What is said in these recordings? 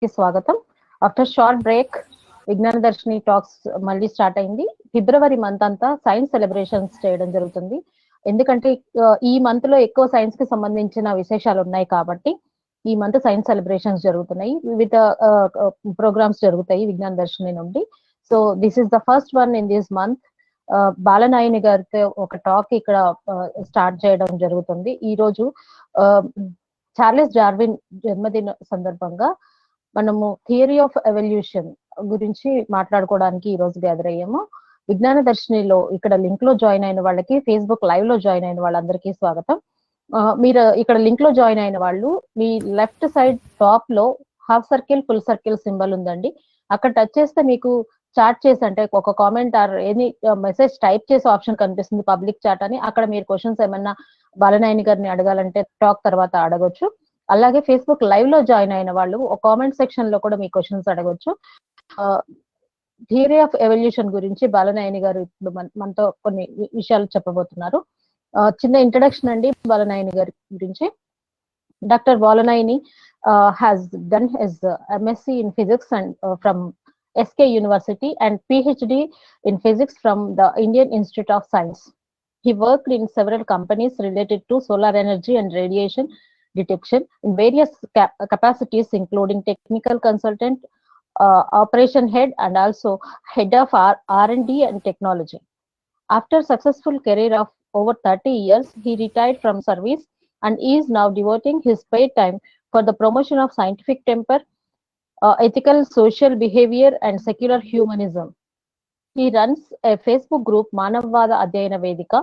కి స్వాగతం. After short break విజ్ఞాన దర్శిని టాక్స్ మళ్ళీ స్టార్ట్ అయింది. ఫిబ్రవరి మంత్ అంతా సైన్స్ సెలబ్రేషన్స్ చేయడం జరుగుతుంది. ఎందుకంటే ఈ మంత్ లో ఎక్కువ సైన్స్ కి సంబంధించిన విశేషాలు ఉన్నాయి కాబట్టి ఈ మంత్ సైన్స్ సెలబ్రేషన్స్ జరుగుతున్నాయి. వివిధ ప్రోగ్రామ్స్ జరుగుతాయి విజ్ఞాన దర్శిని నుండి. So this is the first one in this month. Balanaini గారితో ఒక టాక్ ఇక్కడ స్టార్ట్ చేయడం జరుగుతుంది. ఈ రోజు చార్లెస్ డార్విన్ జన్మదిన సందర్భంగా మనము థియరీ ఆఫ్ ఎవల్యూషన్ గురించి మాట్లాడుకోవడానికి ఈ రోజు గ్యాదర్ అయ్యాము. విజ్ఞాన దర్శినిలో ఇక్కడ లింక్ లో జాయిన్ అయిన వాళ్ళకి, ఫేస్బుక్ లైవ్ లో జాయిన్ అయిన వాళ్ళందరికీ స్వాగతం. మీరు ఇక్కడ లింక్ లో జాయిన్ అయిన వాళ్ళు మీ లెఫ్ట్ సైడ్ టాప్ లో half circle, full circle symbol ఉందండి. అక్కడ టచ్ చేస్తే మీకు చాట్ చేసి అంటే ఒక comment or any message type చేసే ఆప్షన్ కనిపిస్తుంది, పబ్లిక్ చాట్ అని. అక్కడ మీరు క్వశ్చన్స్ ఏమన్నా బాలనాయని గారిని అడగాలంటే టాక్ తర్వాత అడగొచ్చు. అలాగే ఫేస్బుక్ లైవ్ లో జాయిన్ అయిన వాళ్ళు ఒక కామెంట్ సెక్షన్ లో కూడా మీ క్వశ్చన్స్ అడగొచ్చు. థియరీ ఆఫ్ ఎవల్యూషన్ గురించి బాలనాయని గారు ఇప్పుడు మనతో కొన్ని విషయాలు చెప్పబోతున్నారు. చిన్న ఇంట్రడక్షన్ అండి బాలనాయని గారి గురించి. Doctor Balanayani has done his MSc in physics and from SK University and PhD in physics from the Indian Institute of Science. He worked in several companies related to solar energy and radiation detection in various capacities, including technical consultant, operation head, and also head of R&D and technology. After successful career of over 30 years, he retired from service and is now devoting his spare time for the promotion of scientific temper, ethical social behavior, and secular humanism. He runs a Facebook group, Manavvada Adhyayana Vedika,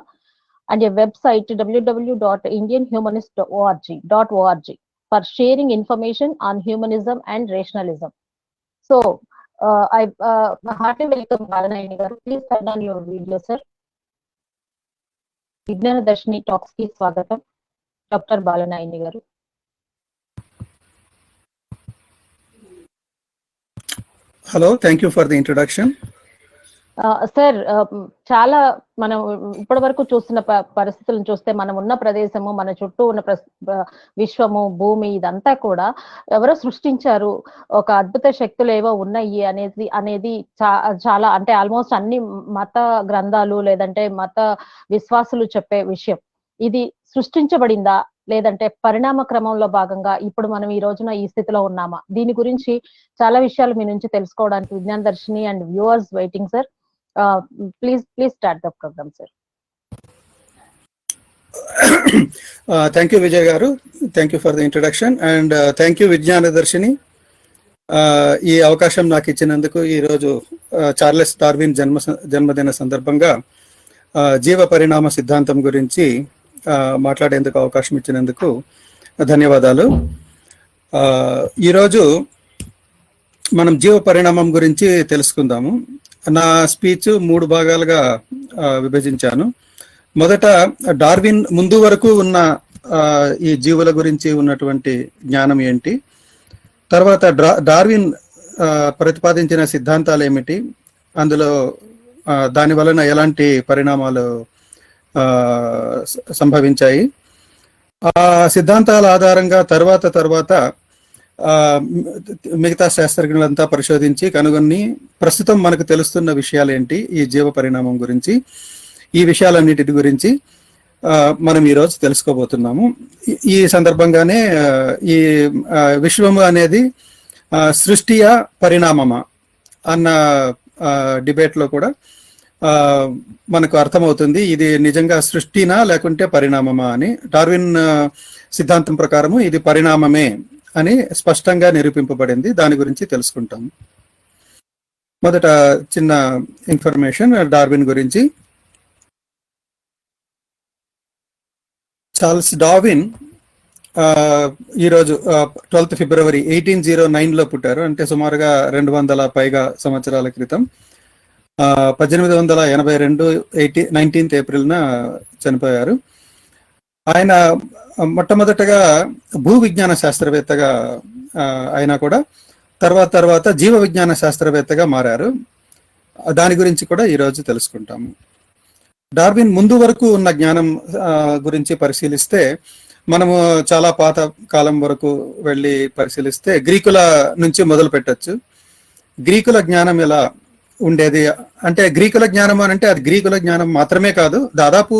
and a website, www.indianhumanist.org for sharing information on humanism and rationalism. So, I heartily welcome Balanayani garu. Please turn on your video, sir. Vignana Darshini Talks ki swagatam, Dr. Balanayani garu. Hello, thank you for the introduction. Sir, చాలా మనం ఇప్పటి వరకు చూస్తున్న పరిస్థితులను చూస్తే మనం ఉన్న ప్రదేశము, మన చుట్టూ ఉన్న విశ్వము, భూమి, ఇదంతా కూడా ఎవరో సృష్టించారు, ఒక అద్భుత శక్తులు ఏవో ఉన్నాయి అనేది చాలా అంటే ఆల్మోస్ట్ అన్ని మత గ్రంథాలు లేదంటే మత విశ్వాసులు చెప్పే విషయం. ఇది సృష్టించబడిందా లేదంటే పరిణామ క్రమంలో భాగంగా ఇప్పుడు మనం ఈ రోజున ఈ స్థితిలో ఉన్నామా? దీని గురించి చాలా విషయాలు మీ నుంచి తెలుసుకోవడానికి Vignana Darshini and viewers waiting sir. Please start the programme sir. Thank you, Vijay garu. Thank you for the introduction and thank you విజ్ఞాన దర్శిని. ఈ అవకాశం నాకు ఇచ్చినందుకు, ఈరోజు చార్లెస్ డార్విన్ జన్మదిన సందర్భంగా జీవ పరిణామ సిద్ధాంతం గురించి మాట్లాడేందుకు అవకాశం ఇచ్చినందుకు ధన్యవాదాలు. ఈరోజు మనం జీవ పరిణామం గురించి తెలుసుకుందాము. నా స్పీచ్ 3 భాగాలుగా విభజించాను. మొదట డార్విన్ ముందు వరకు ఉన్న ఈ జీవుల గురించి ఉన్నటువంటి జ్ఞానం ఏంటి, తర్వాత డార్విన్ ప్రతిపాదించిన సిద్ధాంతాలు ఏమిటి, అందులో దాని వలన ఎలాంటి పరిణామాలు సంభవించాయి, ఆ సిద్ధాంతాల ఆధారంగా తర్వాత మిగతా శాస్త్రజ్ఞులంతా పరిశోధించి కనుగొని ప్రస్తుతం మనకు తెలుస్తున్న విషయాలు ఏంటి ఈ జీవ పరిణామం గురించి, ఈ విషయాలన్నిటి గురించి మనం ఈరోజు తెలుసుకోబోతున్నాము. ఈ సందర్భంగానే ఈ విశ్వము అనేది సృష్టియా పరిణామమా అన్న డిబేట్లో కూడా మనకు అర్థమవుతుంది ఇది నిజంగా సృష్టినా లేకుంటే పరిణామమా అని. డార్విన్ సిద్ధాంతం ప్రకారము ఇది పరిణామమే అని స్పష్టంగా నిరూపింపబడింది. దాని గురించి తెలుసుకుంటాం. మొదట చిన్న ఇన్ఫర్మేషన్ డార్విన్ గురించి. చార్లెస్ డార్విన్ ఈరోజు 12 ఫిబ్రవరి 1809లో పుట్టారు. అంటే సుమారుగా 200 పైగా సంవత్సరాల క్రితం. 1882 19th ఏప్రిల్న చనిపోయారు. ఆయన మొట్టమొదటగా భూ విజ్ఞాన శాస్త్రవేత్తగా అయినా కూడా తర్వాత జీవ విజ్ఞాన శాస్త్రవేత్తగా మారారు. దాని గురించి కూడా ఈరోజు తెలుసుకుంటాము. డార్విన్ ముందు వరకు ఉన్న జ్ఞానం గురించి పరిశీలిస్తే మనము చాలా పాత కాలం వరకు వెళ్ళి పరిశీలిస్తే గ్రీకుల నుంచి మొదలు పెట్టచ్చు. గ్రీకుల జ్ఞానం ఎలా ఉండేది అంటే, గ్రీకుల జ్ఞానం అని అంటే అది గ్రీకుల జ్ఞానం మాత్రమే కాదు, దాదాపు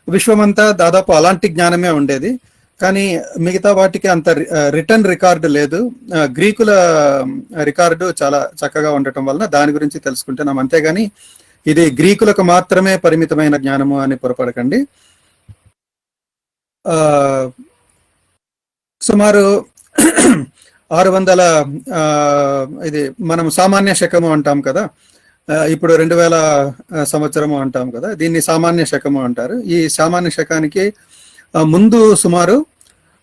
విశ్వమంతా దాదాపు అలాంటి జ్ఞానమే ఉండేది. కానీ మిగతా వాటికి అంత రిటర్న్ రికార్డు లేదు. గ్రీకుల రికార్డు చాలా చక్కగా ఉండటం వలన దాని గురించి తెలుసుకుంటున్నాం. అంతేగాని ఇది గ్రీకులకు మాత్రమే పరిమితమైన జ్ఞానము అని పొరపడకండి. సుమారు 600 ఇది మనం సామాన్య శకము అంటాం కదా, ఇప్పుడు 2000 సంవత్సరము అంటాం కదా, దీన్ని సామాన్య శకము అంటారు. ఈ సామాన్య శకానికి ముందు సుమారు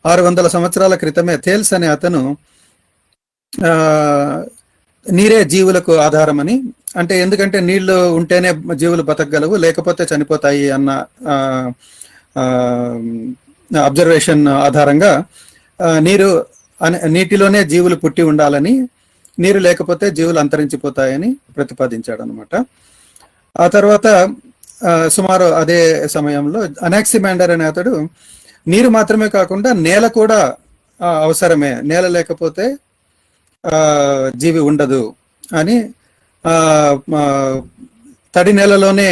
600 సంవత్సరాల క్రితమే థేల్స్ అనే అతను నీరే జీవులకు ఆధారమని, అంటే ఎందుకంటే నీళ్లు ఉంటేనే జీవులు బతకగలవు, లేకపోతే చనిపోతాయి అన్న అబ్జర్వేషన్ ఆధారంగా నీటిలోనే జీవులు పుట్టి ఉండాలని, నీరు లేకపోతే జీవులు అంతరించిపోతాయని ప్రతిపాదించాడు అనమాట. ఆ తర్వాత సుమారు అదే సమయంలో అనాక్సిమాండర్ అనే అతడు నీరు మాత్రమే కాకుండా నేల కూడా అవసరమే, నేల లేకపోతే జీవి ఉండదు అని, తడి నేలలోనే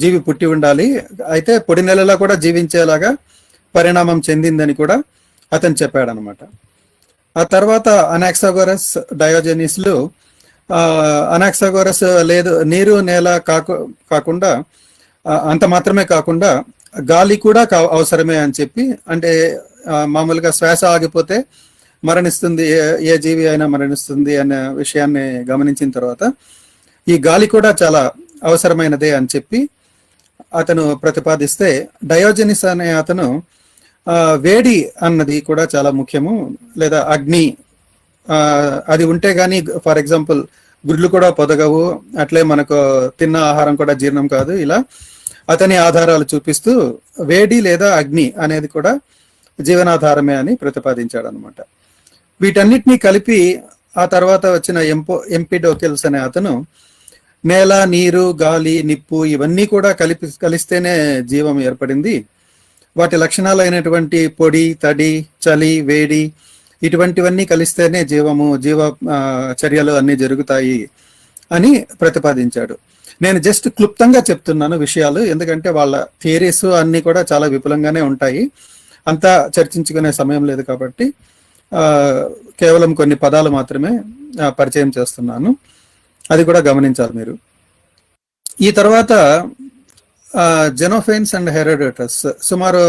జీవి పుట్టి ఉండాలి, అయితే పొడి నేలలో కూడా జీవించేలాగా పరిణామం చెందిందని కూడా అతను చెప్పాడనమాట. ఆ తర్వాత అనాక్సాగోరస్, డయోజెనిస్లు అనాక్సాగోరస్ లేదు, నీరు నేల కాకుండా అంత మాత్రమే కాకుండా గాలి కూడా అవసరమే అని చెప్పి, అంటే మామూలుగా శ్వాస ఆగిపోతే మరణిస్తుంది, ఏ జీవి అయినా మరణిస్తుంది అనే విషయాన్ని గమనించిన తర్వాత ఈ గాలి కూడా చాలా అవసరమైనదే అని చెప్పి అతను ప్రతిపాదిస్తే, డయోజెనిస్ అనే అతను వేడి అన్నది కూడా చాలా ముఖ్యము, లేదా అగ్ని అది ఉంటే గానీ, ఫర్ ఎగ్జాంపుల్ గుడ్లు కూడా పొదగవు, అట్లే మనకు తిన్న ఆహారం కూడా జీర్ణం కాదు, ఇలా అతని ఆధారాలు చూపిస్తూ వేడి లేదా అగ్ని అనేది కూడా జీవనాధారమే అని ప్రతిపాదించాడు అనమాట. వీటన్నిటినీ కలిపి ఆ తర్వాత వచ్చిన ఎంపిడోకిల్స్ అనే అతను నేల, నీరు, గాలి, నిప్పు ఇవన్నీ కూడా కలిస్తేనే జీవం ఏర్పడింది, వాటి లక్షణాలైనటువంటి పొడి, తడి, చలి, వేడి ఇటువంటివన్నీ కలిస్తేనే జీవ చర్యలు అన్నీ జరుగుతాయి అని ప్రతిపాదించాడు. నేను జస్ట్ క్లుప్తంగా చెప్తున్నాను విషయాలు, ఎందుకంటే వాళ్ళ థియరీస్ అన్నీ కూడా చాలా విపులంగానే ఉంటాయి, అంతా చర్చించుకునే సమయం లేదు కాబట్టి కేవలం కొన్ని పదాలు మాత్రమే పరిచయం చేస్తున్నాను, అది కూడా గమనించాలి మీరు. ఈ తర్వాత జెనోఫేన్స్ అండ్ హెరోడోటస్ సుమారు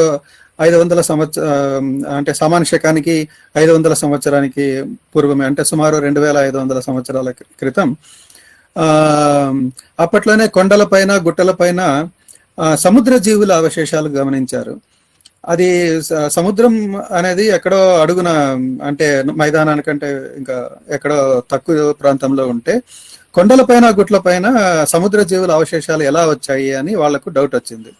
500 అంటే సామాన్య శకానికి 500 సంవత్సరానికి పూర్వమే, అంటే సుమారు 2500 సంవత్సరాల క్రితం అప్పట్లోనే కొండలపైన, గుట్టలపైన సముద్ర జీవుల అవశేషాలు గమనించారు. అది సముద్రం అనేది ఎక్కడో అడుగున, అంటే మైదానానికంటే ఇంకా ఎక్కడో తక్కువ ప్రాంతంలో ఉంటే కొండలపైన, గుట్లపైన సముద్ర జీవుల అవశేషాలు ఎలా వచ్చాయి అని వాళ్లకు డౌట్ వచ్చింది.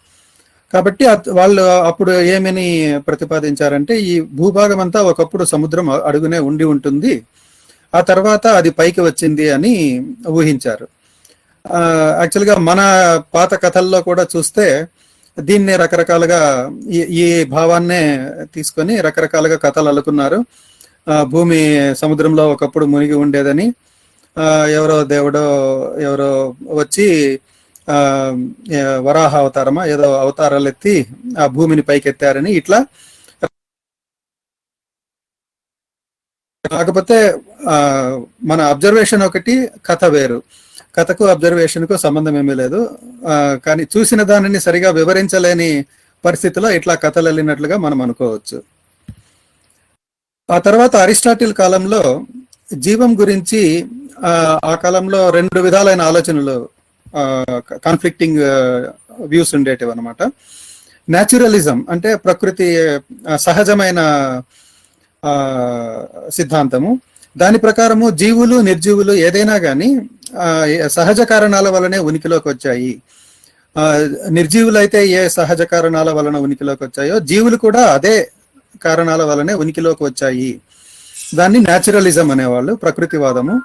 కాబట్టి వాళ్ళు అప్పుడు ఏమని ప్రతిపాదించారంటే, ఈ భూభాగం అంతా ఒకప్పుడు సముద్రం అడుగునే ఉండి ఉంటుంది, ఆ తర్వాత అది పైకి వచ్చింది అని ఊహించారు. యాక్చువల్గా మన పాత కథల్లో కూడా చూస్తే దీన్ని రకరకాలుగా ఈ భావాన్నే తీసుకొని రకరకాలుగా కథలు అల్లుకున్నారు. భూమి సముద్రంలో ఒకప్పుడు మునిగి ఉండేదని, ఎవరో దేవుడో ఎవరో వచ్చి వరాహ అవతారమా ఏదో అవతారాలు ఎత్తి ఆ భూమిని పైకెత్తారని, ఇట్లా. కాకపోతే మన అబ్జర్వేషన్ ఒకటి, కథ వేరు. కథకు అబ్జర్వేషన్కు సంబంధం ఏమీ లేదు, కానీ చూసిన దానిని సరిగా వివరించలేని పరిస్థితిలో ఇట్లా కథలు వెళ్ళినట్లుగా మనం అనుకోవచ్చు. ఆ తర్వాత అరిస్టాటిల్ కాలంలో జీవం గురించి ఆ కాలంలో 2 విధాలైన ఆలోచనలు, కాన్ఫ్లిక్టింగ్ వ్యూస్ ఉండేటివి అనమాట. న్యాచురలిజం అంటే ప్రకృతి సహజమైన సిద్ధాంతము, దాని ప్రకారము జీవులు, నిర్జీవులు ఏదైనా కానీ సహజ కారణాల వలనే ఉనికిలోకి వచ్చాయి. నిర్జీవులు అయితే ఏ సహజ కారణాల వలన ఉనికిలోకి వచ్చాయో, జీవులు కూడా అదే కారణాల వలనే ఉనికిలోకి వచ్చాయి. దాన్ని న్యాచురలిజం అనేవాళ్ళు, ప్రకృతివాదము.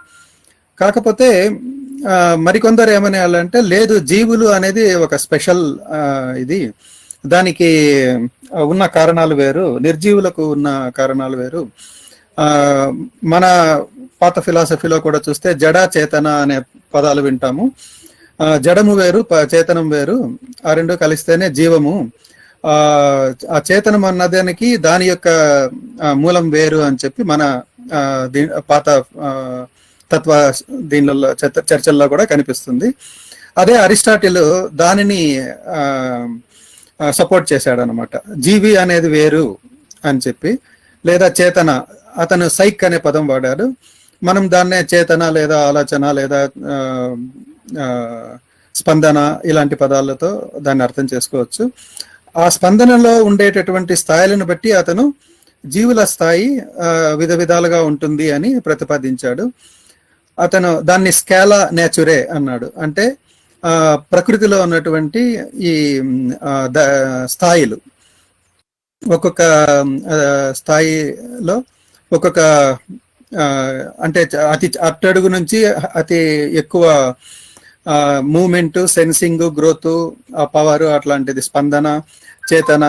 కాకపోతే మరికొందరు ఏమనేయాలంటే, లేదు, జీవులు అనేది ఒక స్పెషల్ ఇది, దానికి ఉన్న కారణాలు వేరు, నిర్జీవులకు ఉన్న కారణాలు వేరు. మన పాత ఫిలాసఫీలో కూడా చూస్తే జడ చేతన అనే పదాలు వింటాము. జడము వేరు, చేతనం వేరు, ఆ రెండు కలిస్తేనే జీవము. ఆ చేతనం అన్నదానికి దాని యొక్క మూలం వేరు అని చెప్పి మన పాత తత్వ దీనిలో చర్చల్లో కూడా కనిపిస్తుంది. అదే అరిస్టాటిల్ దానిని సపోర్ట్ చేశాడు అనమాట. జీవి అనేది వేరు అని చెప్పి, లేదా చేతన, అతను సైక్ అనే పదం వాడాడు. మనం దాన్నే చేతన లేదా ఆలోచన లేదా స్పందన ఇలాంటి పదాలతో దాన్ని అర్థం చేసుకోవచ్చు. ఆ స్పందనలో ఉండేటటువంటి స్థాయిలను బట్టి అతను జీవుల స్థాయి విధ విధాలుగా ఉంటుంది అని ప్రతిపాదించాడు. అతను దాన్ని స్కేలా నేచురే అన్నాడు. అంటే ప్రకృతిలో ఉన్నటువంటి ఈ స్థాయిలు, ఒక్కొక్క స్థాయిలో ఒక్కొక్క అంటే అతి అట్టడుగు నుంచి అతి ఎక్కువ మూమెంట్, సెన్సింగ్, గ్రోత్, పవర్, అట్లాంటిది స్పందన, చేతన,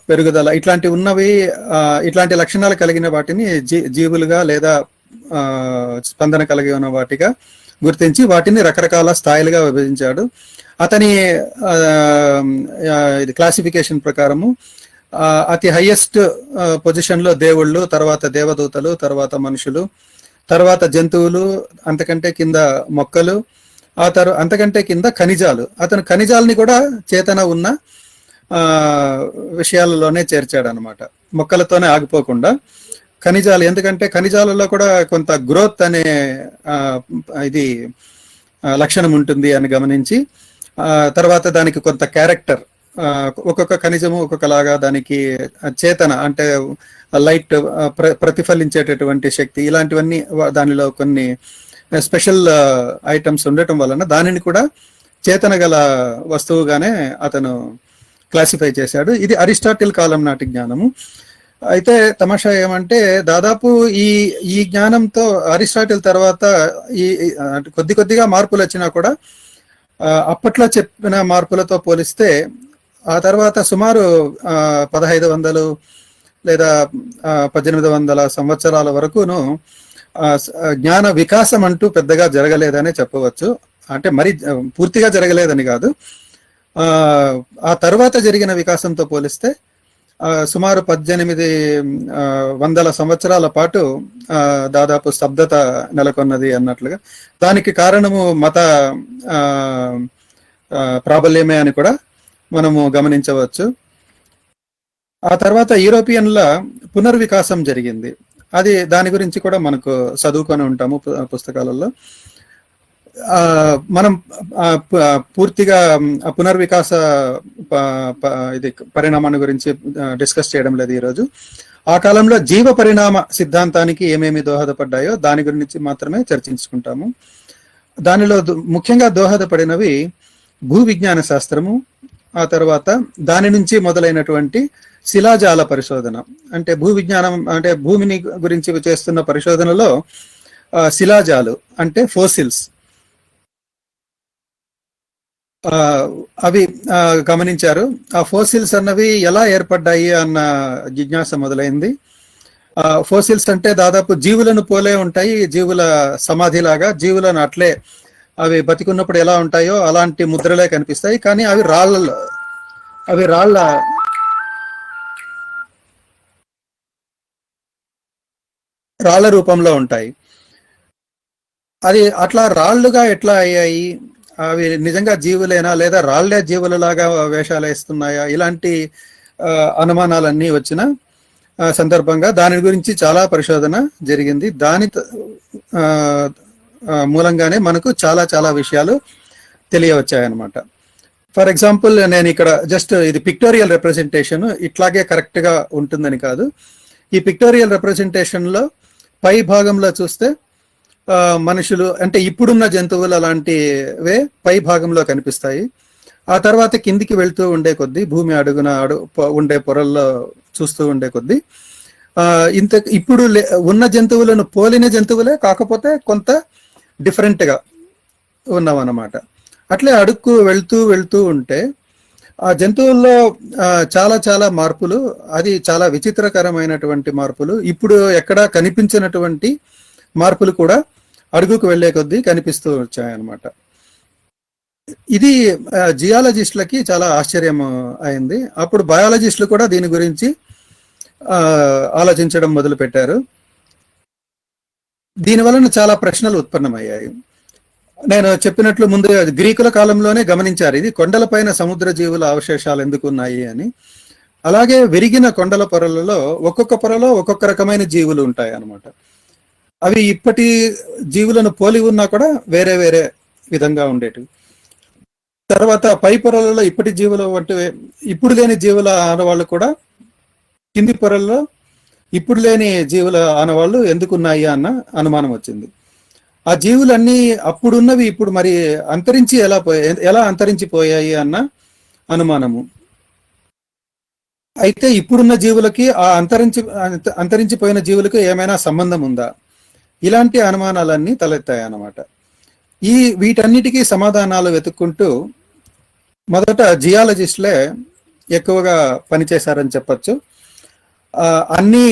పెరుగుదల, ఇట్లాంటివి ఉన్నవి. ఇట్లాంటి లక్షణాలు కలిగిన వాటిని జీవులుగా లేదా స్పందన కలిగి ఉన్న వాటిగా గుర్తించి వాటిని రకరకాల స్థాయిలుగా విభజించాడు. అతని ఇది క్లాసిఫికేషన్ ప్రకారము అతి హైయెస్ట్ పొజిషన్ లో దేవుళ్ళు, తర్వాత దేవదూతలు, తర్వాత మనుషులు, తర్వాత జంతువులు, అంతకంటే కింద మొక్కలు, అంతకంటే కింద ఖనిజాలు. అతను ఖనిజాలని కూడా చేతన ఉన్న విషయాలలోనే చేర్చాడు అనమాట, మొక్కలతోనే ఆగిపోకుండా ఖనిజాలు. ఎందుకంటే ఖనిజాలలో కూడా కొంత గ్రోత్ అనే ఇది లక్షణం ఉంటుంది అని గమనించి, తర్వాత దానికి కొంత క్యారెక్టర్, ఒక్కొక్క ఖనిజము ఒక్కొక్కలాగా దానికి చేతన అంటే లైట్ ప్రతిఫలించేటటువంటి శక్తి, ఇలాంటివన్నీ దానిలో కొన్ని స్పెషల్ ఐటమ్స్ ఉండటం వలన దానిని కూడా చేతన గల వస్తువుగానే అతను క్లాసిఫై చేశాడు. ఇది అరిస్టాటిల్ కాలం నాటి జ్ఞానము. అయితే తమాషా ఏమంటే దాదాపు ఈ జ్ఞానంతో అరిస్టాటిల్ తర్వాత ఈ కొద్దిగా మార్పులు వచ్చినా కూడా అప్పట్లో చెప్పిన మార్పులతో పోలిస్తే ఆ తర్వాత సుమారు 1500 లేదా 1800 సంవత్సరాల వరకును జ్ఞాన వికాసం అంటూ పెద్దగా జరగలేదనే చెప్పవచ్చు. అంటే మరి పూర్తిగా జరగలేదని కాదు. ఆ తర్వాత జరిగిన వికాసంతో పోలిస్తే సుమారు 1800 సంవత్సరాల పాటు దాదాపు స్తబ్దత నెలకొన్నది అన్నట్లుగా. దానికి కారణము మత ప్రాబల్యమే అని కూడా మనము గమనించవచ్చు. ఆ తర్వాత యూరోపియన్ల పునర్వికాసం జరిగింది. దాని గురించి కూడా మనకు చదువుకొని ఉంటాము పుస్తకాలలో. మనం పూర్తిగా పునర్వికాస ఇది పరిణామాన్ని గురించి డిస్కస్ చేయడం లేదు ఈరోజు. ఆ కాలంలో జీవ పరిణామ సిద్ధాంతానికి ఏమేమి దోహదపడ్డాయో దాని గురించి మాత్రమే చర్చించుకుంటాము. దానిలో ముఖ్యంగా దోహదపడినవి భూ విజ్ఞాన శాస్త్రము, ఆ తర్వాత దాని నుంచి మొదలైనటువంటి శిలాజాల పరిశోధన. అంటే భూ విజ్ఞానం అంటే భూమిని గురించి చేస్తున్న పరిశోధనలో శిలాజాలు అంటే ఫోసిల్స్ అవి గమనించారు. ఆ ఫోసిల్స్ అన్నవి ఎలా ఏర్పడ్డాయి అన్న జిజ్ఞాస మొదలైంది. ఫోసిల్స్ అంటే దాదాపు జీవులను పోలే ఉంటాయి, జీవుల సమాధిలాగా, జీవులను అట్లే అవి బతికున్నప్పుడు ఎలా ఉంటాయో అలాంటి ముద్రలే కనిపిస్తాయి. కానీ అవి రాళ్ల రూపంలో ఉంటాయి. అది అట్లా రాళ్లుగా ఎట్లా అయ్యాయి, అవి నిజంగా జీవులేనా లేదా రాళ్లే జీవులలాగా వేషాలు వేస్తున్నాయా, ఇలాంటి అనుమానాలన్నీ వచ్చిన సందర్భంగా దాని గురించి చాలా పరిశోధన జరిగింది. దాని మూలంగానే మనకు చాలా చాలా విషయాలు తెలియవచ్చాయన్నమాట. ఫర్ ఎగ్జాంపుల్, నేను ఇక్కడ జస్ట్ ఇది పిక్టోరియల్ రిప్రజెంటేషన్, ఇట్లాగే కరెక్ట్ గా ఉంటుందని కాదు. ఈ పిక్టోరియల్ రిప్రజెంటేషన్ లో పై భాగంలో చూస్తే మనుషులు అంటే ఇప్పుడున్న జంతువులు అలాంటివే పై భాగంలో కనిపిస్తాయి. ఆ తర్వాత కిందికి వెళ్తూ ఉండే కొద్దీ, భూమి అడుగున ఉండే పొరల్లో చూస్తూ ఉండే కొద్దీ ఇప్పుడు ఉన్న జంతువులను పోలిన జంతువులే, కాకపోతే కొంత డిఫరెంట్ గా ఉన్నామన్నమాట. అట్లే అడుక్కు వెళ్తూ ఉంటే ఆ జంతువుల్లో చాలా చాలా మార్పులు, అది చాలా విచిత్రకరమైనటువంటి మార్పులు, ఇప్పుడు ఎక్కడా కనిపించినటువంటి మార్పులు కూడా అడుగుకు వెళ్లే కొద్దీ కనిపిస్తూ వచ్చాయన్నమాట. ఇది జియాలజిస్టులకి చాలా ఆశ్చర్యం అయింది. అప్పుడు బయాలజిస్టులు కూడా దీని గురించి ఆలోచించడం మొదలు పెట్టారు. దీని వలన చాలా ప్రశ్నలు ఉత్పన్నమయ్యాయి. నేను చెప్పినట్లు ముందు గ్రీకుల కాలంలోనే గమనించారు, ఇది కొండలపైన సముద్ర జీవుల అవశేషాలు ఎందుకు ఉన్నాయి అని. అలాగే విరిగిన కొండల పొరలలో ఒక్కొక్క పొరలో ఒక్కొక్క రకమైన జీవులు ఉంటాయి అన్నమాట. అవి ఇప్పటి జీవులను పోలి ఉన్నా కూడా వేరే వేరే విధంగా ఉండేటివి. తర్వాత పై పొరలలో ఇప్పటి జీవుల వంటి ఇప్పుడు లేని జీవుల ఆనవాళ్ళు కూడా కింది పొరల్లో ఇప్పుడు లేని జీవుల ఆనవాళ్ళు ఎందుకున్నాయి అన్న అనుమానం వచ్చింది. ఆ జీవులన్నీ అప్పుడున్నవి ఇప్పుడు మరి అంతరించి ఎలా అంతరించిపోయాయి అన్న అనుమానము. అయితే ఇప్పుడున్న జీవులకి ఆ అంతరించిపోయిన జీవులకు ఏమైనా సంబంధం ఉందా, ఇలాంటి అనుమానాలన్నీ తలెత్తాయి అన్నమాట. వీటన్నిటికీ సమాధానాలు వెతుక్కుంటూ మొదట జియాలజిస్టులే ఎక్కువగా పనిచేశారని చెప్పచ్చు. అన్ని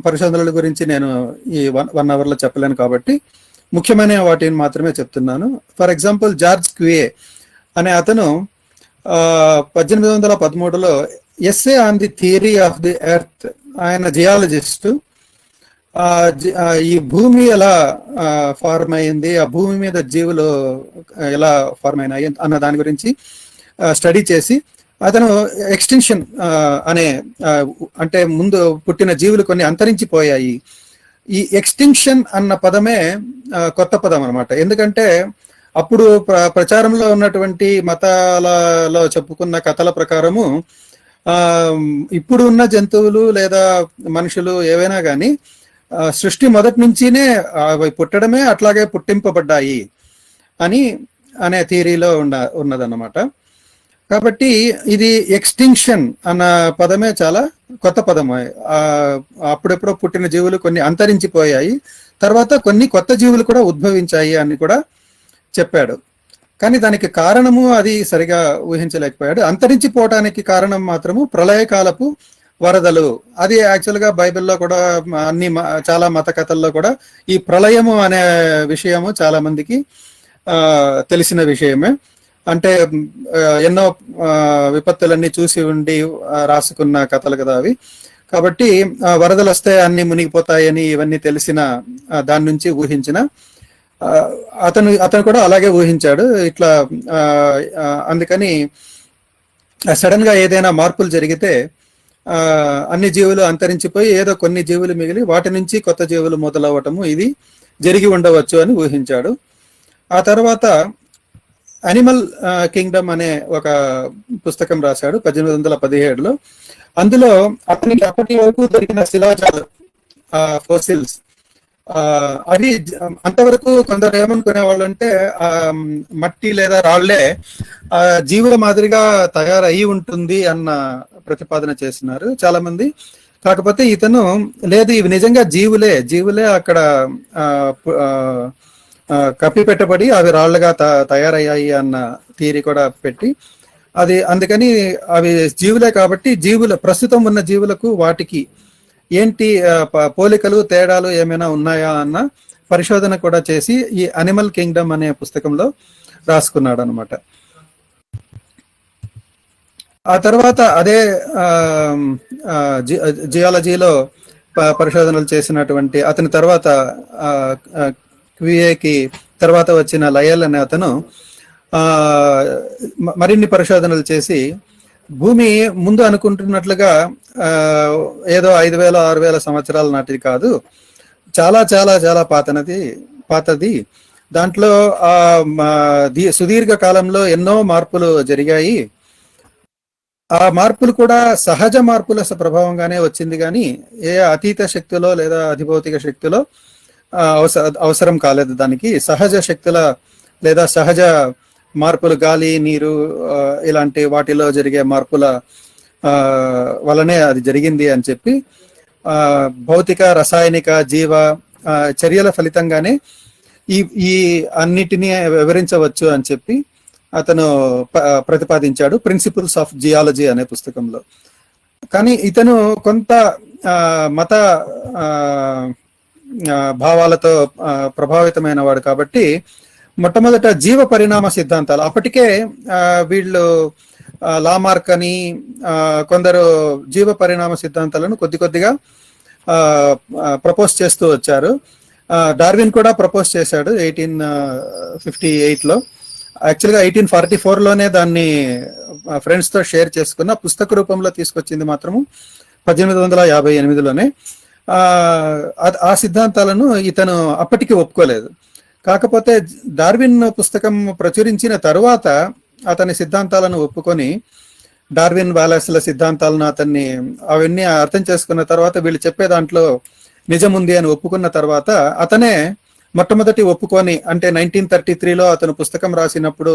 పరిశోధనల గురించి నేను ఈ 1 అవర్లో చెప్పలేను కాబట్టి ముఖ్యమైన వాటిని మాత్రమే చెప్తున్నాను. ఫర్ ఎగ్జాంపుల్, జార్జ్ క్వియే అనే అతను 1813లో essay on the theory of the earth, ఆయన జియాలజిస్టు, ఈ భూమి ఎలా ఫార్మ్ అయింది, ఆ భూమి మీద జీవులు ఎలా ఫార్మ్ అయినాయి అన్న దాని గురించి స్టడీ చేసి అతను ఎక్స్టెన్షన్ అంటే ముందు పుట్టిన జీవులు కొన్ని అంతరించిపోయాయి. ఈ ఎక్స్టింక్షన్ అన్న పదమే కొత్త పదం అనమాట. ఎందుకంటే అప్పుడు ప్రచారంలో ఉన్నటువంటి మతాలలో చెప్పుకున్న కథల ప్రకారము ఇప్పుడు ఉన్న జంతువులు లేదా మనుషులు ఏవైనా కానీ సృష్టి మొదటి నుంచినే అవి పుట్టడమే అట్లాగే పుట్టింపబడ్డాయి అనే థియరీలో ఉన్నదన్నమాట. కాబట్టి ఇది ఎక్స్టింక్షన్ అన్న పదమే చాలా కొత్త పదం. అప్పుడెప్పుడో పుట్టిన జీవులు కొన్ని అంతరించిపోయాయి, తర్వాత కొన్ని కొత్త జీవులు కూడా ఉద్భవించాయి అని కూడా చెప్పాడు. కానీ దానికి కారణము అది సరిగా ఊహించలేకపోయాడు. అంతరించిపోవటానికి కారణం మాత్రము ప్రళయకాలపు వరదలు. అది యాక్చువల్గా బైబిల్లో కూడా చాలా మత కథల్లో కూడా ఈ ప్రళయము అనే విషయము చాలా మందికి తెలిసిన విషయమే. అంటే ఎన్నో విపత్తులన్నీ చూసి ఉండి రాసుకున్న కథలు కదా అవి. కాబట్టి వరదలు వస్తే అన్ని మునిగిపోతాయని ఇవన్నీ తెలిసిన దాని నుంచి ఊహించిన అతను కూడా అలాగే ఊహించాడు ఇట్లా. అందుకని సడన్ గా ఏదైనా మార్పులు జరిగితే అన్ని జీవులు అంతరించిపోయి ఏదో కొన్ని జీవులు మిగిలి వాటి నుంచి కొత్త జీవులు మొదలవ్వటము ఇది జరిగి ఉండవచ్చు అని ఊహించాడు. ఆ తర్వాత అనిమల్ కింగ్డమ్ అనే ఒక పుస్తకం రాశాడు 1817లో. అందులో అతనికి అప్పటి వరకు దొరికిన శిలాజాలు, ఫోసిల్స్, అది అంతవరకు కొందరు ఏమనుకునే వాళ్ళు అంటే మట్టి లేదా రాళ్లే జీవుల మాదిరిగా తయారయ్యి ఉంటుంది అన్న ప్రతిపాదన చేస్తున్నారు చాలా మంది. కాకపోతే ఇతను లేదు, ఇవి నిజంగా జీవులే అక్కడ కప్పి పెట్టబడి అవి రాళ్లుగా తయారయ్యాయి అన్న థియరీ కూడా పెట్టి, అది అందుకని అవి జీవులే కాబట్టి ప్రస్తుతం ఉన్న జీవులకు వాటికి ఏంటి పోలికలు తేడాలు ఏమైనా ఉన్నాయా అన్న పరిశోధన కూడా చేసి ఈ అనిమల్ కింగ్డమ్ అనే పుస్తకంలో రాసుకున్నాడు అనమాట. ఆ తర్వాత అదే జియాలజీలో పరిశోధనలు చేసినటువంటి అతని తర్వాత క్వియేకి తర్వాత వచ్చిన లయల్ అనే అతను మరిన్ని పరిశోధనలు చేసి భూమి ముందు అనుకుంటున్నట్లుగా ఏదో 5000-6000 సంవత్సరాల నాటిది కాదు, చాలా చాలా చాలా పాతది. దాంట్లో సుదీర్ఘ కాలంలో ఎన్నో మార్పులు జరిగాయి. ఆ మార్పులు కూడా సహజ మార్పుల ప్రభావంగానే వచ్చింది, కానీ ఏ అతీత శక్తిలో లేదా అధిభౌతిక శక్తిలో అవసరం కాలేదు. దానికి సహజ శక్తుల లేదా సహజ మార్పులు, గాలి, నీరు ఇలాంటి వాటిలో జరిగే మార్పుల వలనే అది జరిగింది అని చెప్పి భౌతిక, రసాయనిక, జీవ చర్యల ఫలితంగానే ఈ అన్నిటినీ వివరించవచ్చు అని చెప్పి అతను ప్రతిపాదించాడు ప్రిన్సిపల్స్ ఆఫ్ జియాలజీ అనే పుస్తకంలో. కానీ ఇతను కొంత మత భావాలతో ప్రభావితమైన వాడు కాబట్టి మొట్టమొదట జీవ పరిణామ సిద్ధాంతాలు, అప్పటికే వీళ్ళు లామార్క్ అని కొందరు జీవ పరిణామ సిద్ధాంతాలను కొద్దిగా ప్రపోజ్ చేస్తూ వచ్చారు. డార్విన్ కూడా ప్రపోజ్ చేశాడు 1858లో. యాక్చువల్గా 1844లోనే దాన్ని ఫ్రెండ్స్తో షేర్ చేసుకున్న పుస్తక రూపంలో తీసుకొచ్చింది మాత్రము 1858లోనే. ఆ సిద్ధాంతాలను ఇతను అప్పటికి ఒప్పుకోలేదు. కాకపోతే డార్విన్ పుస్తకం ప్రచురించిన తరువాత అతని సిద్ధాంతాలను ఒప్పుకొని, డార్విన్ వాలెస్ల సిద్ధాంతాలను అవన్నీ అర్థం చేసుకున్న తర్వాత వీళ్ళు చెప్పే దాంట్లో నిజం ఉంది అని ఒప్పుకున్న తర్వాత అతనే మొట్టమొదటి ఒప్పుకొని, అంటే 1933లో అతను పుస్తకం రాసినప్పుడు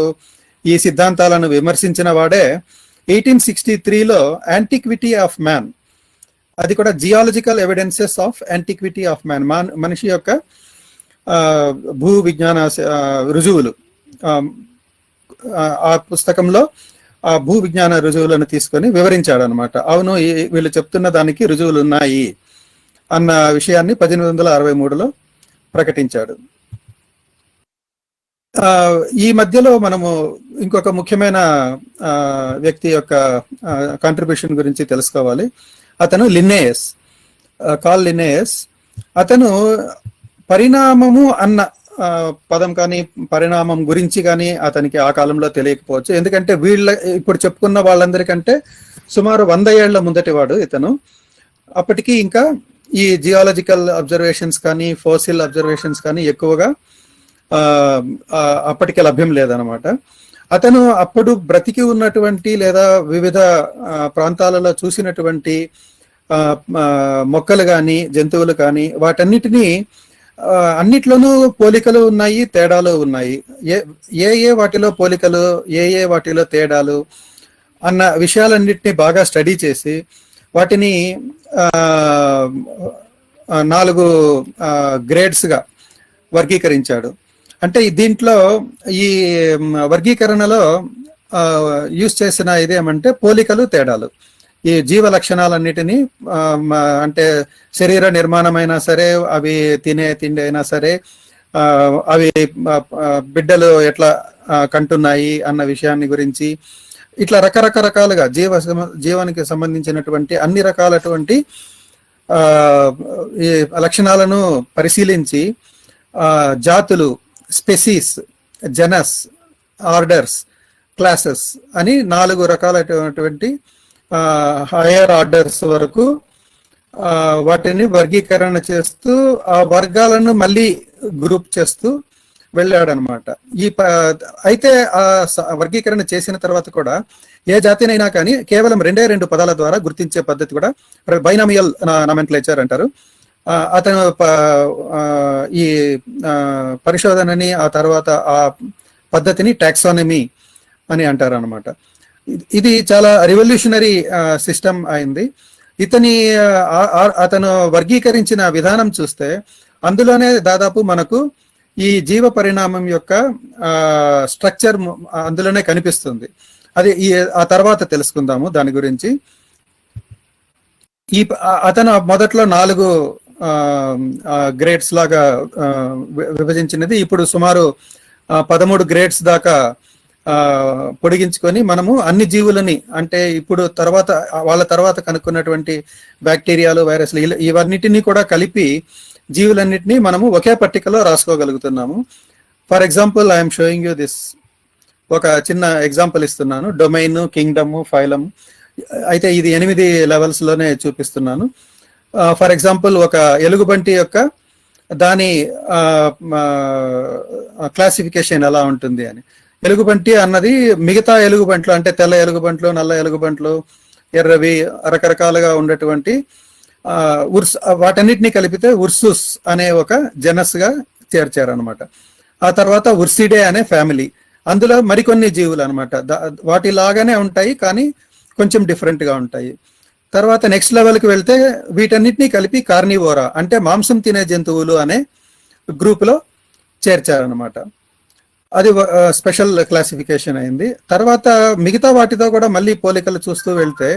ఈ సిద్ధాంతాలను విమర్శించిన వాడే 1863లో యాంటిక్విటీ ఆఫ్ మ్యాన్, అది కూడా geological evidences of antiquity of man, మనిషి యొక్క భూ విజ్ఞాన రుజువులు, ఆ పుస్తకంలో ఆ భూ విజ్ఞాన రుజువులను తీసుకొని వివరించాడు అనమాట. అవును, వీళ్ళు చెప్తున్న దానికి రుజువులు ఉన్నాయి అన్న విషయాన్ని 1863లో ప్రకటించాడు. ఈ మధ్యలో మనము ఇంకొక ముఖ్యమైన వ్యక్తి యొక్క కాంట్రిబ్యూషన్ గురించి తెలుసుకోవాలి. అతను లిన్నేయస్, కార్ల్ లిన్నేయస్. అతను పరిణామము అన్న పదం కానీ పరిణామం గురించి కానీ అతనికి ఆ కాలంలో తెలియకపోవచ్చు. ఎందుకంటే ఇప్పుడు చెప్పుకున్న వాళ్ళందరికంటే సుమారు 100 ఏళ్ల ముందటి వాడు ఇతను. అప్పటికి ఇంకా ఈ జియాలజికల్ అబ్జర్వేషన్స్ కానీ ఫోసిల్ అబ్జర్వేషన్స్ కానీ ఎక్కువగా అప్పటికే లభ్యం లేదనమాట. అతను అప్పుడు బ్రతికి ఉన్నటువంటి లేదా వివిధ ప్రాంతాలలో చూసినటువంటి మొక్కలు కానీ జంతువులు కానీ వాటన్నిటినీ అన్నిట్లోనూ పోలికలు ఉన్నాయి, తేడాలు ఉన్నాయి. ఏ వాటిలో పోలికలు, ఏ వాటిలో తేడాలు అన్న విషయాలన్నిటినీ బాగా స్టడీ చేసి వాటిని 4 గ్రేడ్స్గా వర్గీకరించాడు. అంటే దీంట్లో ఈ వర్గీకరణలో యూజ్ చేసిన ఇదేమంటే పోలికలు, తేడాలు. ఈ జీవ లక్షణాలన్నిటినీ అంటే శరీర నిర్మాణమైనా సరే, అవి తినే తిండి అయినా సరే, అవి బిడ్డలు ఎట్లా కంటున్నాయి అన్న విషయాన్ని గురించి, ఇట్లా రకరకాలుగా జీవానికి సంబంధించినటువంటి అన్ని రకాలటువంటి ఈ లక్షణాలను పరిశీలించి జాతులు, స్పెసీస్, జనస్, ఆర్డర్స్, క్లాసెస్ అని 4 రకాలైనటువంటి హైయర్ ఆర్డర్స్ వరకు వాటిని వర్గీకరణ చేస్తూ ఆ వర్గాలను మళ్ళీ గ్రూప్ చేస్తూ వెళ్ళాడనమాట. అయితే ఆ వర్గీకరణ చేసిన తర్వాత కూడా ఏ జాతినైనా కానీ కేవలం 2 పదాల ద్వారా గుర్తించే పద్ధతి కూడా బైనామియల్ నామెన్క్లేచర్ అంటారు. అతను ఈ పరిశోధనని ఆ తర్వాత ఆ పద్ధతిని టాక్సానమీ అని అంటారు అనమాట. ఇది చాలా రివల్యూషనరీ సిస్టమ్ అయింది. అతను వర్గీకరించిన విధానం చూస్తే అందులోనే దాదాపు మనకు ఈ జీవ పరిణామం యొక్క స్ట్రక్చర్ అందులోనే కనిపిస్తుంది. అది ఆ తర్వాత తెలుసుకుందాము దాని గురించి. అతను మొదట్లో 4 గ్రేడ్స్ లాగా విభజించినది ఇప్పుడు సుమారు 13 గ్రేడ్స్ దాకా పొడిగించుకొని మనము అన్ని జీవులని, అంటే ఇప్పుడు వాళ్ళ తర్వాత కనుక్కున్నటువంటి బ్యాక్టీరియాలు, వైరస్లు, ఇవన్నిటినీ కూడా కలిపి జీవులన్నిటినీ మనము ఒకే పట్టికలో రాసుకోగలుగుతున్నాము. For example I'm showing you this. ఒక చిన్న ఎగ్జాంపుల్ ఇస్తున్నాను. Domain, kingdom, phylum. అయితే ఇది 8 లెవెల్స్ లోనే చూపిస్తున్నాను. ఫర్ ఎగ్జాంపుల్ ఒక ఎలుగుబంటి యొక్క దాని క్లాసిఫికేషన్ ఎలా ఉంటుంది అని. ఎలుగుబంటి అన్నది మిగతా ఎలుగుబంట్లు, అంటే తెల్ల ఎలుగుబంట్లు, నల్ల ఎలుగుబంట్లు, ఎర్రవి, రకరకాలుగా ఉండేటువంటి వాటన్నిటిని కలిపితే ఉర్సుస్ అనే ఒక జనస్ గా చేర్చారనమాట. ఆ తర్వాత ఉర్సిడే అనే ఫ్యామిలీ, అందులో మరికొన్ని జీవులు అనమాట. వాటిలాగానే ఉంటాయి కానీ కొంచెం డిఫరెంట్ గా ఉంటాయి. తర్వాత నెక్స్ట్ లెవెల్కి వెళ్తే వీటన్నిటిని కలిపి కార్నివోరా, అంటే మాంసం తినే జంతువులు అనే గ్రూప్ లో చేర్చారనమాట. అది స్పెషల్ క్లాసిఫికేషన్ అయింది. తర్వాత మిగతా వాటితో కూడా మళ్ళీ పోలికలు చూస్తూ వెళ్తే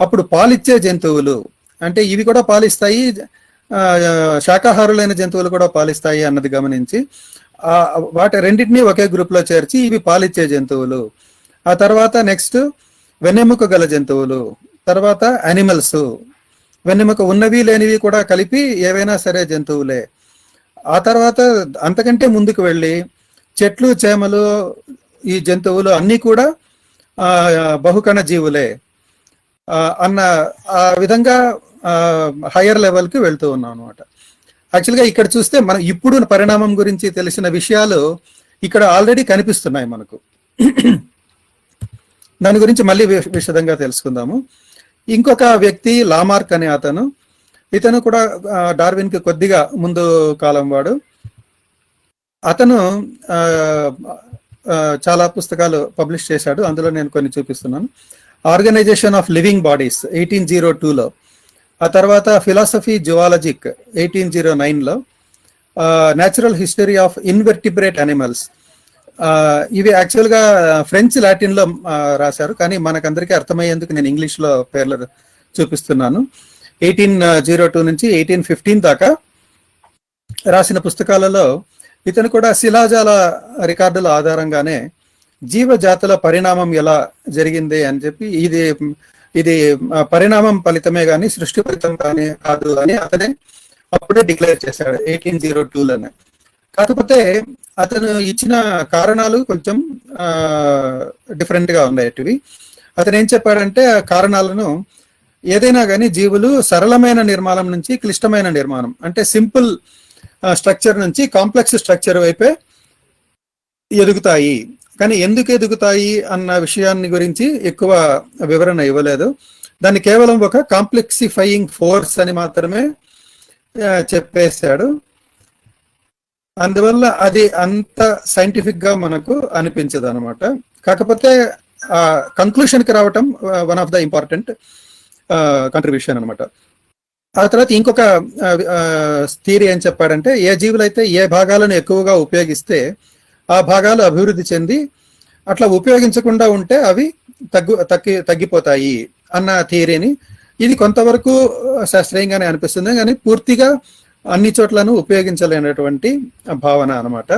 అప్పుడు పాలిచ్చే జంతువులు అంటే ఇవి కూడా పాలిస్తాయి, శాకాహారులైన జంతువులు కూడా పాలిస్తాయి అన్నది గమనించి వాటి రెండింటినీ ఒకే గ్రూప్ లో చేర్చి ఇవి పాలిచ్చే జంతువులు. ఆ తర్వాత నెక్స్ట్ వెన్నెముక గల జంతువులు, తర్వాత యానిమల్స్, వెన్నెముక ఉన్నవి లేనివి కూడా కలిపి ఏవైనా సరే జంతువులే. ఆ తర్వాత అంతకంటే ముందుకు వెళ్ళి చెట్లు చేమలు ఈ జంతువులు అన్నీ కూడా బహుకణ జీవులే అన్న ఆ విధంగా హయ్యర్ లెవెల్కి వెళ్తూ ఉన్నాం అనమాట. యాక్చువల్గా ఇక్కడ చూస్తే మనం ఇప్పుడు పరిణామం గురించి తెలిసిన విషయాలు ఇక్కడ ఆల్రెడీ కనిపిస్తున్నాయి మనకు. దాని గురించి మళ్ళీ విశదంగా తెలుసుకుందాము. ఇంకొక వ్యక్తి లామార్క్ అనే ఇతను కూడా డార్విన్ కి కొద్దిగా ముందు కాలం వాడు. అతను చాలా పుస్తకాలు పబ్లిష్ చేశాడు, అందులో నేను కొన్ని చూపిస్తున్నాను. ఆర్గనైజేషన్ ఆఫ్ లివింగ్ బాడీస్ 1802లో, ఆ తర్వాత ఫిలాసఫీ జువాలజిక్ 1809లో, natural history of invertebrate animals, ఇవి యాక్చువల్గా ఫ్రెంచ్ లాటిన్లో రాశారు, కానీ మనకందరికీ అర్థమయ్యేందుకు నేను ఇంగ్లీష్లో పేర్లు చూపిస్తున్నాను. 1802 నుంచి 1815 దాకా రాసిన పుస్తకాలలో ఇతను కూడా శిలాజాల రికార్డుల ఆధారంగానే జీవజాతుల పరిణామం ఎలా జరిగింది అని చెప్పి ఇది పరిణామం ఫలితమే కానీ సృష్టి ఫలితం కానీ కాదు అని అతనే అప్పుడే డిక్లేర్ చేశాడు 1802లోనే. కాకపోతే అతను ఇచ్చిన కారణాలు కొంచెం డిఫరెంట్ గా ఉండేటివి. అతను ఏం చెప్పాడంటే ఆ కారణాలను ఏదైనా కానీ జీవులు సరళమైన నిర్మాణం నుంచి క్లిష్టమైన నిర్మాణం అంటే సింపుల్ స్ట్రక్చర్ నుంచి కాంప్లెక్స్ స్ట్రక్చర్ వైపే ఎదుగుతాయి, కానీ ఎందుకు ఎదుగుతాయి అన్న విషయాన్ని గురించి ఎక్కువ వివరణ ఇవ్వలేదు. దాన్ని కేవలం ఒక కాంప్లెక్సిఫైయింగ్ ఫోర్స్ అని మాత్రమే చెప్పేశాడు. అందువల్ల అది అంత సైంటిఫిక్ గా మనకు అనిపించదు అనమాట. కాకపోతే ఆ కంక్లూషన్ కి రావటం one of the important contribution అనమాట. ఆ తర్వాత ఇంకొక థియరీ ఏం చెప్పాడంటే ఏ జీవులైతే ఏ భాగాలను ఎక్కువగా ఉపయోగిస్తే ఆ భాగాలు అభివృద్ధి చెంది అట్లా ఉపయోగించకుండా ఉంటే అవి తగ్గిపోతాయి అన్న థియరీని. ఇది కొంతవరకు శాస్త్రీయంగానే అనిపిస్తుంది, కానీ పూర్తిగా అన్ని చోట్లను ఉపయోగించలేనటువంటి భావన అనమాట.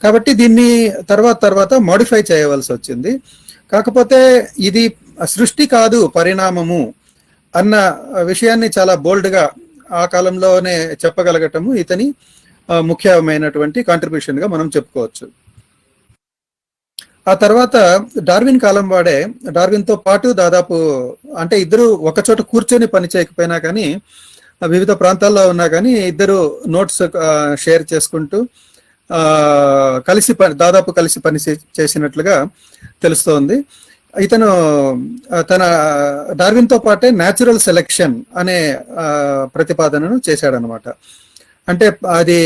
కాబట్టి దీన్ని తర్వాత మోడిఫై చేయవలసి వచ్చింది. కాకపోతే ఇది సృష్టి కాదు పరిణామము అన్న విషయాన్ని చాలా బోల్డ్గా ఆ కాలంలోనే చెప్పగలగటము ఇతని ముఖ్యమైనటువంటి కాంట్రిబ్యూషన్గా మనం చెప్పుకోవచ్చు. ఆ తర్వాత డార్విన్ కాలం వాడే, డార్విన్తో పాటు దాదాపు అంటే ఇద్దరు ఒకచోట కూర్చొని పని చేయకపోయినా కానీ వివిధ ప్రాంతాల్లో ఉన్నా కానీ ఇద్దరు నోట్స్ షేర్ చేసుకుంటూ దాదాపు కలిసి పని చేసినట్లుగా తెలుస్తోంది. ఇతను తన డార్విన్తో పాటే న్యాచురల్ సెలెక్షన్ అనే ప్రతిపాదనను చేశాడనమాట. అంటే అది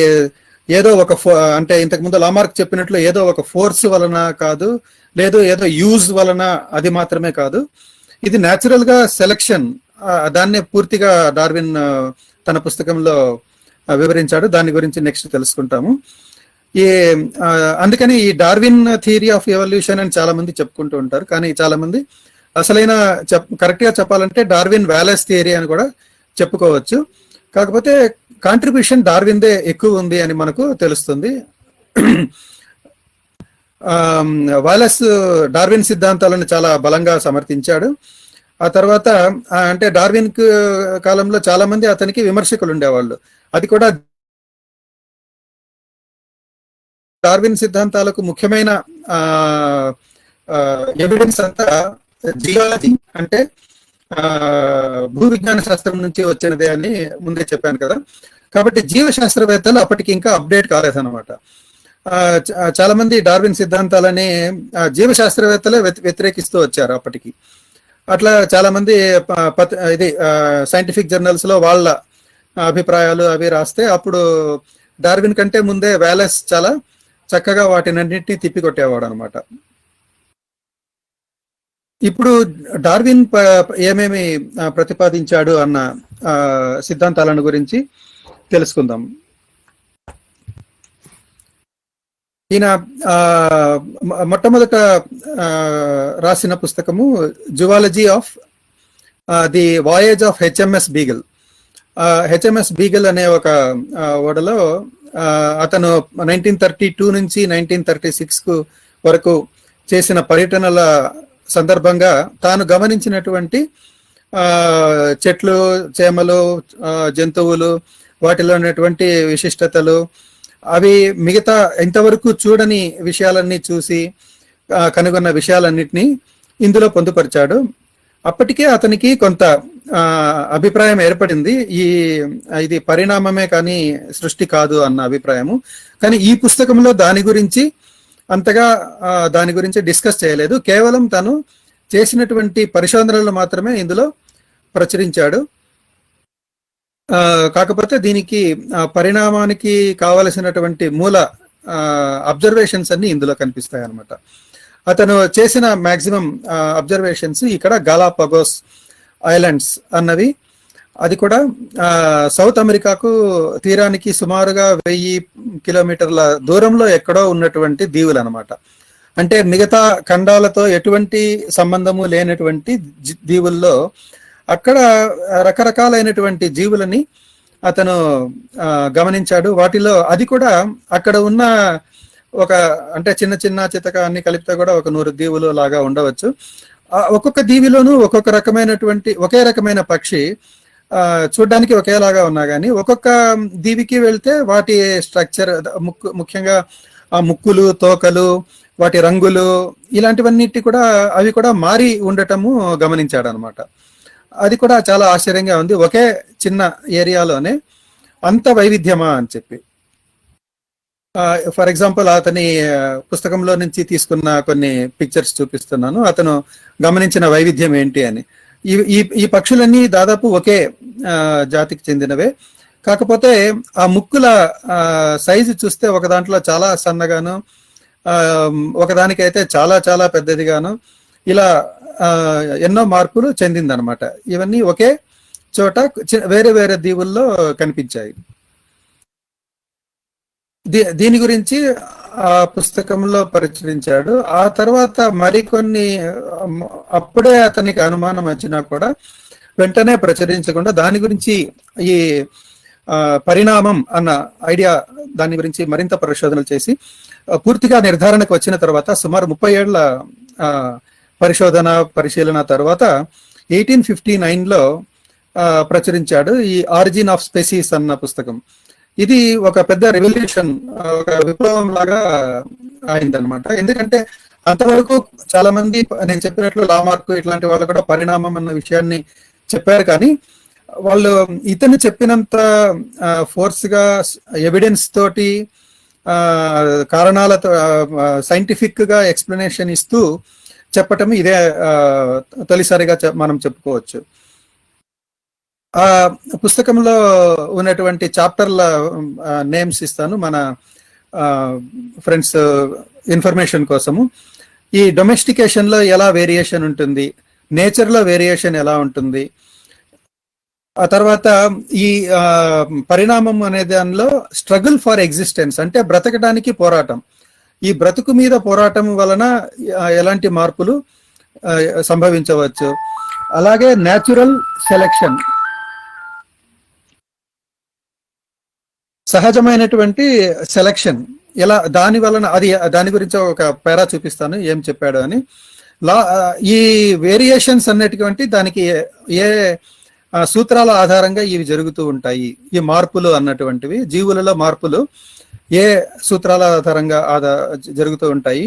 ఏదో ఒక అంటే ఇంతకుముందు లామార్క్ చెప్పినట్లు ఏదో ఒక ఫోర్స్ వలన కాదు, లేదు ఏదో యూజ్ వలన, అది మాత్రమే కాదు, ఇది న్యాచురల్ గా సెలెక్షన్. దాన్నే పూర్తిగా డార్విన్ తన పుస్తకంలో వివరించాడు. దాని గురించి నెక్స్ట్ తెలుసుకుంటాము. అందుకని ఈ డార్విన్ థియరీ ఆఫ్ ఎవల్యూషన్ అని చాలా మంది చెప్పుకుంటూ ఉంటారు, కానీ చాలా మంది అసలైన కరెక్ట్ గా చెప్పాలంటే డార్విన్ వ్యాలెస్ థియరీ అని కూడా చెప్పుకోవచ్చు. కాకపోతే కాంట్రిబ్యూషన్ డార్విన్దే ఎక్కువ ఉంది అని మనకు తెలుస్తుంది. వాలెస్ డార్విన్ సిద్ధాంతాలను చాలా బలంగా సమర్థించాడు. ఆ తర్వాత అంటే డార్విన్ కాలంలో చాలా మంది అతనికి విమర్శకులు ఉండేవాళ్ళు. అది కూడా డార్విన్ సిద్ధాంతాలకు ముఖ్యమైన ఎవిడెన్స్ అంతా జియాలజీ అంటే భూ విజ్ఞాన శాస్త్రం నుంచి వచ్చినదే అని ముందే చెప్పాను కదా. కాబట్టి జీవశాస్త్రవేత్తలు అప్పటికి ఇంకా అప్డేట్ కాలేదన్నమాట. చాలా మంది డార్విన్ సిద్ధాంతాలని జీవశాస్త్రవేత్తలే వ్యతిరేకిస్తూ వచ్చారు అప్పటికి. అట్లా చాలా మంది ఇది సైంటిఫిక్ జర్నల్స్ లో వాళ్ళ అభిప్రాయాలు అవి రాస్తే అప్పుడు డార్విన్ కంటే ముందే వ్యాలెస్ చాలా చక్కగా వాటినన్నింటినీ తిప్పికొట్టేవాడు అనమాట. ఇప్పుడు డార్విన్ ఏమేమి ప్రతిపాదించాడు అన్న సిద్ధాంతాలను గురించి తెలుసుకుందాం. ఈయన మొట్టమొదట రాసిన పుస్తకము zoology of the voyage of HMS beagle. HMS beagle అనే ఒక ఓడలో అతను 1932 నుంచి 1936 వరకు చేసిన పర్యటనల సందర్భంగా తాను గమనించినటువంటి చెట్లు, చేమలు, జంతువులు, వాటిలో ఉన్నటువంటి విశిష్టతలు, అవి మిగతా ఇంతవరకు చూడని విషయాలన్నీ చూసి కనుగొన్న విషయాలన్నిటినీ ఇందులో పొందుపరిచాడు. అప్పటికే అతనికి కొంత అభిప్రాయం ఏర్పడింది, ఇది పరిణామమే కానీ సృష్టి కాదు అన్న అభిప్రాయము. కానీ ఈ పుస్తకంలో దాని గురించి డిస్కస్ చేయలేదు. కేవలం తను చేసినటువంటి పరిశోధనలు మాత్రమే ఇందులో ప్రచురించాడు. కాకపోతే దీనికి పరిణామానికి కావలసినటువంటి మూల అబ్జర్వేషన్స్ అన్ని ఇందులో కనిపిస్తాయి అన్నమాట. అతను చేసిన మాక్సిమం అబ్జర్వేషన్స్ ఇక్కడ గాలాపగోస్ ఐలాండ్స్ అన్నవి, అది కూడా సౌత్ అమెరికాకు తీరానికి సుమారుగా 1000 కిలోమీటర్ల దూరంలో ఎక్కడో ఉన్నటువంటి దీవులు అనమాట. అంటే మిగతా ఖండాలతో ఎటువంటి సంబంధము లేనటువంటి దీవుల్లో అక్కడ రకరకాలైనటువంటి జీవులని అతను గమనించాడు. వాటిలో అది కూడా అక్కడ ఉన్న అంటే చిన్న చిన్న చితక అన్ని కలిపితే కూడా ఒక 100 దీవులు లాగా ఉండవచ్చు. ఒక్కొక్క దీవిలోనూ ఒక్కొక్క ఒకే రకమైన పక్షి చూడడానికి ఒకేలాగా ఉన్నా కానీ ఒక్కొక్క దీవికి వెళ్తే వాటి స్ట్రక్చర్, ముఖ్యంగా ఆ ముక్కులు, తోకలు, వాటి రంగులు, ఇలాంటివన్నిటి కూడా అవి కూడా మారి ఉండటము గమనించాడు అనమాట. అది కూడా చాలా ఆశ్చర్యంగా ఉంది, ఒకే చిన్న ఏరియాలోనే అంత వైవిధ్యమా అని చెప్పి. ఫర్ ఎగ్జాంపుల్ అతని పుస్తకంలో నుంచి తీసుకున్న కొన్ని పిక్చర్స్ చూపిస్తున్నాను, అతను గమనించిన వైవిధ్యం ఏంటి అని. ఈ పక్షులన్నీ దాదాపు ఒకే జాతికి చెందినవే, కాకపోతే ఆ ముక్కుల సైజు చూస్తే ఒక దాంట్లో చాలా సన్నగాను, ఒకదానికైతే చాలా చాలా పెద్దదిగాను, ఇలా ఎన్నో మార్పులు చెందిందనమాట. ఇవన్నీ ఒకే చోట వేరే వేరే దీవుల్లో కనిపించాయి. దీని గురించి ఆ పుస్తకంలో పరిచయించాడు. ఆ తర్వాత మరికొన్ని, అప్పుడే అతనికి అనుమానం వచ్చినా కూడా వెంటనే ప్రచురించకుండా దాని గురించి ఈ పరిణామం అన్న ఐడియా, దాని గురించి మరింత పరిశోధనలు చేసి పూర్తిగా నిర్ధారణకు వచ్చిన తర్వాత సుమారు 30 ఏళ్ల పరిశీలన తర్వాత 1859లో ప్రచురించాడు ఈ ఆరిజిన్ ఆఫ్ స్పెసీస్ అన్న పుస్తకం. ఇది ఒక పెద్ద రెవల్యూషన్, ఒక విప్లవం లాగా అయిందనమాట. ఎందుకంటే అంతవరకు చాలా మంది నేను చెప్పినట్లు లామార్క్ ఇట్లాంటి వాళ్ళు కూడా పరిణామం అన్న విషయాన్ని చెప్పారు, కానీ వాళ్ళు ఇతను చెప్పినంత ఫోర్స్ గా ఎవిడెన్స్ తోటి కారణాలతో సైంటిఫిక్ గా ఎక్స్ప్లెనేషన్ ఇస్తూ చెప్పటం ఇదే తొలిసారిగా మనం చెప్పుకోవచ్చు. ఆ పుస్తకంలో ఉన్నటువంటి చాప్టర్ల నేమ్స్ ఇస్తాను మన ఫ్రెండ్స్ ఇన్ఫర్మేషన్ కోసము. ఈ డొమెస్టికేషన్ లో ఎలా వేరియేషన్ ఉంటుంది, నేచర్ లో వేరియేషన్ ఎలా ఉంటుంది, ఆ తర్వాత ఈ పరిణామం అనే దానిలో స్ట్రగుల్ ఫర్ ఎగ్జిస్టెన్స్ అంటే బ్రతకడానికి పోరాటం, ఈ బ్రతుకు మీద పోరాటం వలన ఎలాంటి మార్పులు సంభవించవచ్చు, అలాగే న్యాచురల్ సెలెక్షన్, సహజమైనటువంటి సెలెక్షన్ ఎలా, దాని వలన దాని గురించి ఒక పేరా చూపిస్తాను ఏం చెప్పాడు అని. ఈ వేరియేషన్స్ అన్నటువంటి దానికి ఏ సూత్రాల ఆధారంగా ఇవి జరుగుతూ ఉంటాయి, ఈ మార్పులు అన్నటువంటివి జీవులలో మార్పులు ఏ సూత్రాల ఆధారంగా జరుగుతూ ఉంటాయి.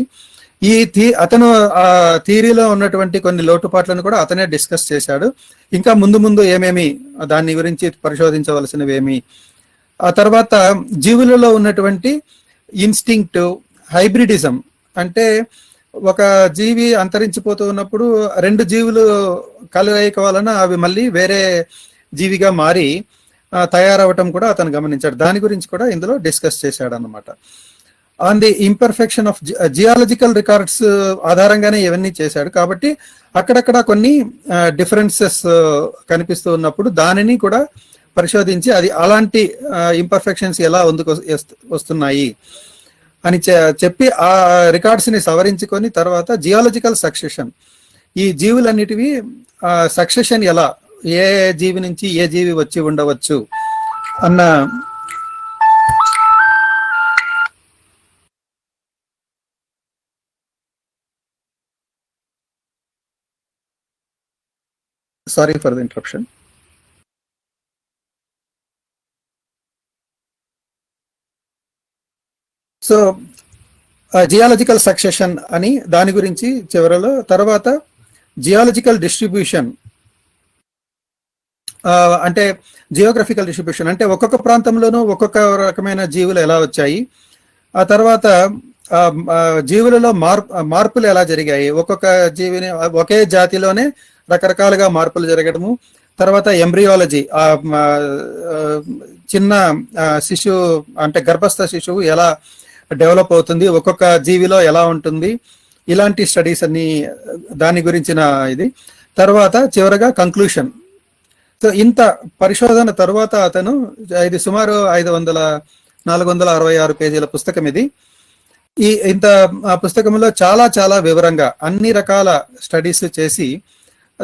అతను ఆ థియరీలో ఉన్నటువంటి కొన్ని లోటుపాట్లను కూడా అతనే డిస్కస్ చేశాడు. ఇంకా ముందు ముందు ఏమేమి దాని గురించి పరిశోధించవలసినవి ఏమి, ఆ తర్వాత జీవులలో ఉన్నటువంటి ఇన్స్టింక్ట్, హైబ్రిడిజం అంటే ఒక జీవి అంతరించిపోతూ ఉన్నప్పుడు 2 జీవులు కలయిక వలన అవి మళ్ళీ వేరే జీవిగా మారి తయారవటం కూడా అతను గమనించాడు. దాని గురించి కూడా ఇందులో డిస్కస్ చేశాడు అన్నమాట. On the imperfection of geological records ఆధారంగానే ఇవన్నీ చేశాడు. కాబట్టి అక్కడక్కడ కొన్ని డిఫరెన్సెస్ కనిపిస్తూ ఉన్నప్పుడు దానిని కూడా పరిశోధించి అది అలాంటి ఇంపర్ఫెక్షన్స్ ఎలా వస్తున్నాయి అని చెప్పి ఆ రికార్డ్స్ ని సవరించుకొని తర్వాత జియాలజికల్ సక్సెషన్, ఈ జీవులన్నిటివి సక్సెషన్ ఎలా, ఏ జీవి నుంచి ఏ జీవి వచ్చి ఉండవచ్చు అన్న sorry for the interruption. So geological succession అని దాని గురించి చివరలో, తర్వాత జియాలజికల్ డిస్ట్రిబ్యూషన్ అంటే జియోగ్రఫికల్ డిస్ట్రిబ్యూషన్ అంటే ఒక్కొక్క ప్రాంతంలోనూ ఒక్కొక్క రకమైన జీవులు ఎలా వచ్చాయి, ఆ తర్వాత జీవులలో మార్పులు ఎలా జరిగాయి, ఒక్కొక్క జీవిని ఒకే జాతిలోనే రకరకాలుగా మార్పులు జరగడము, తర్వాత ఎంబ్రియాలజీ చిన్న శిశువు అంటే గర్భస్థ శిశువు ఎలా డెవలప్ అవుతుంది, ఒక్కొక్క జీవిలో ఎలా ఉంటుంది, ఇలాంటి స్టడీస్ అన్ని దాని గురించిన ఇది. తర్వాత చివరగా కంక్లూషన్. సో ఇంత పరిశోధన తర్వాత అతను, ఇది సుమారు 466 పేజీల పుస్తకం ఇది. ఇంత పుస్తకంలో చాలా చాలా వివరంగా అన్ని రకాల స్టడీస్ చేసి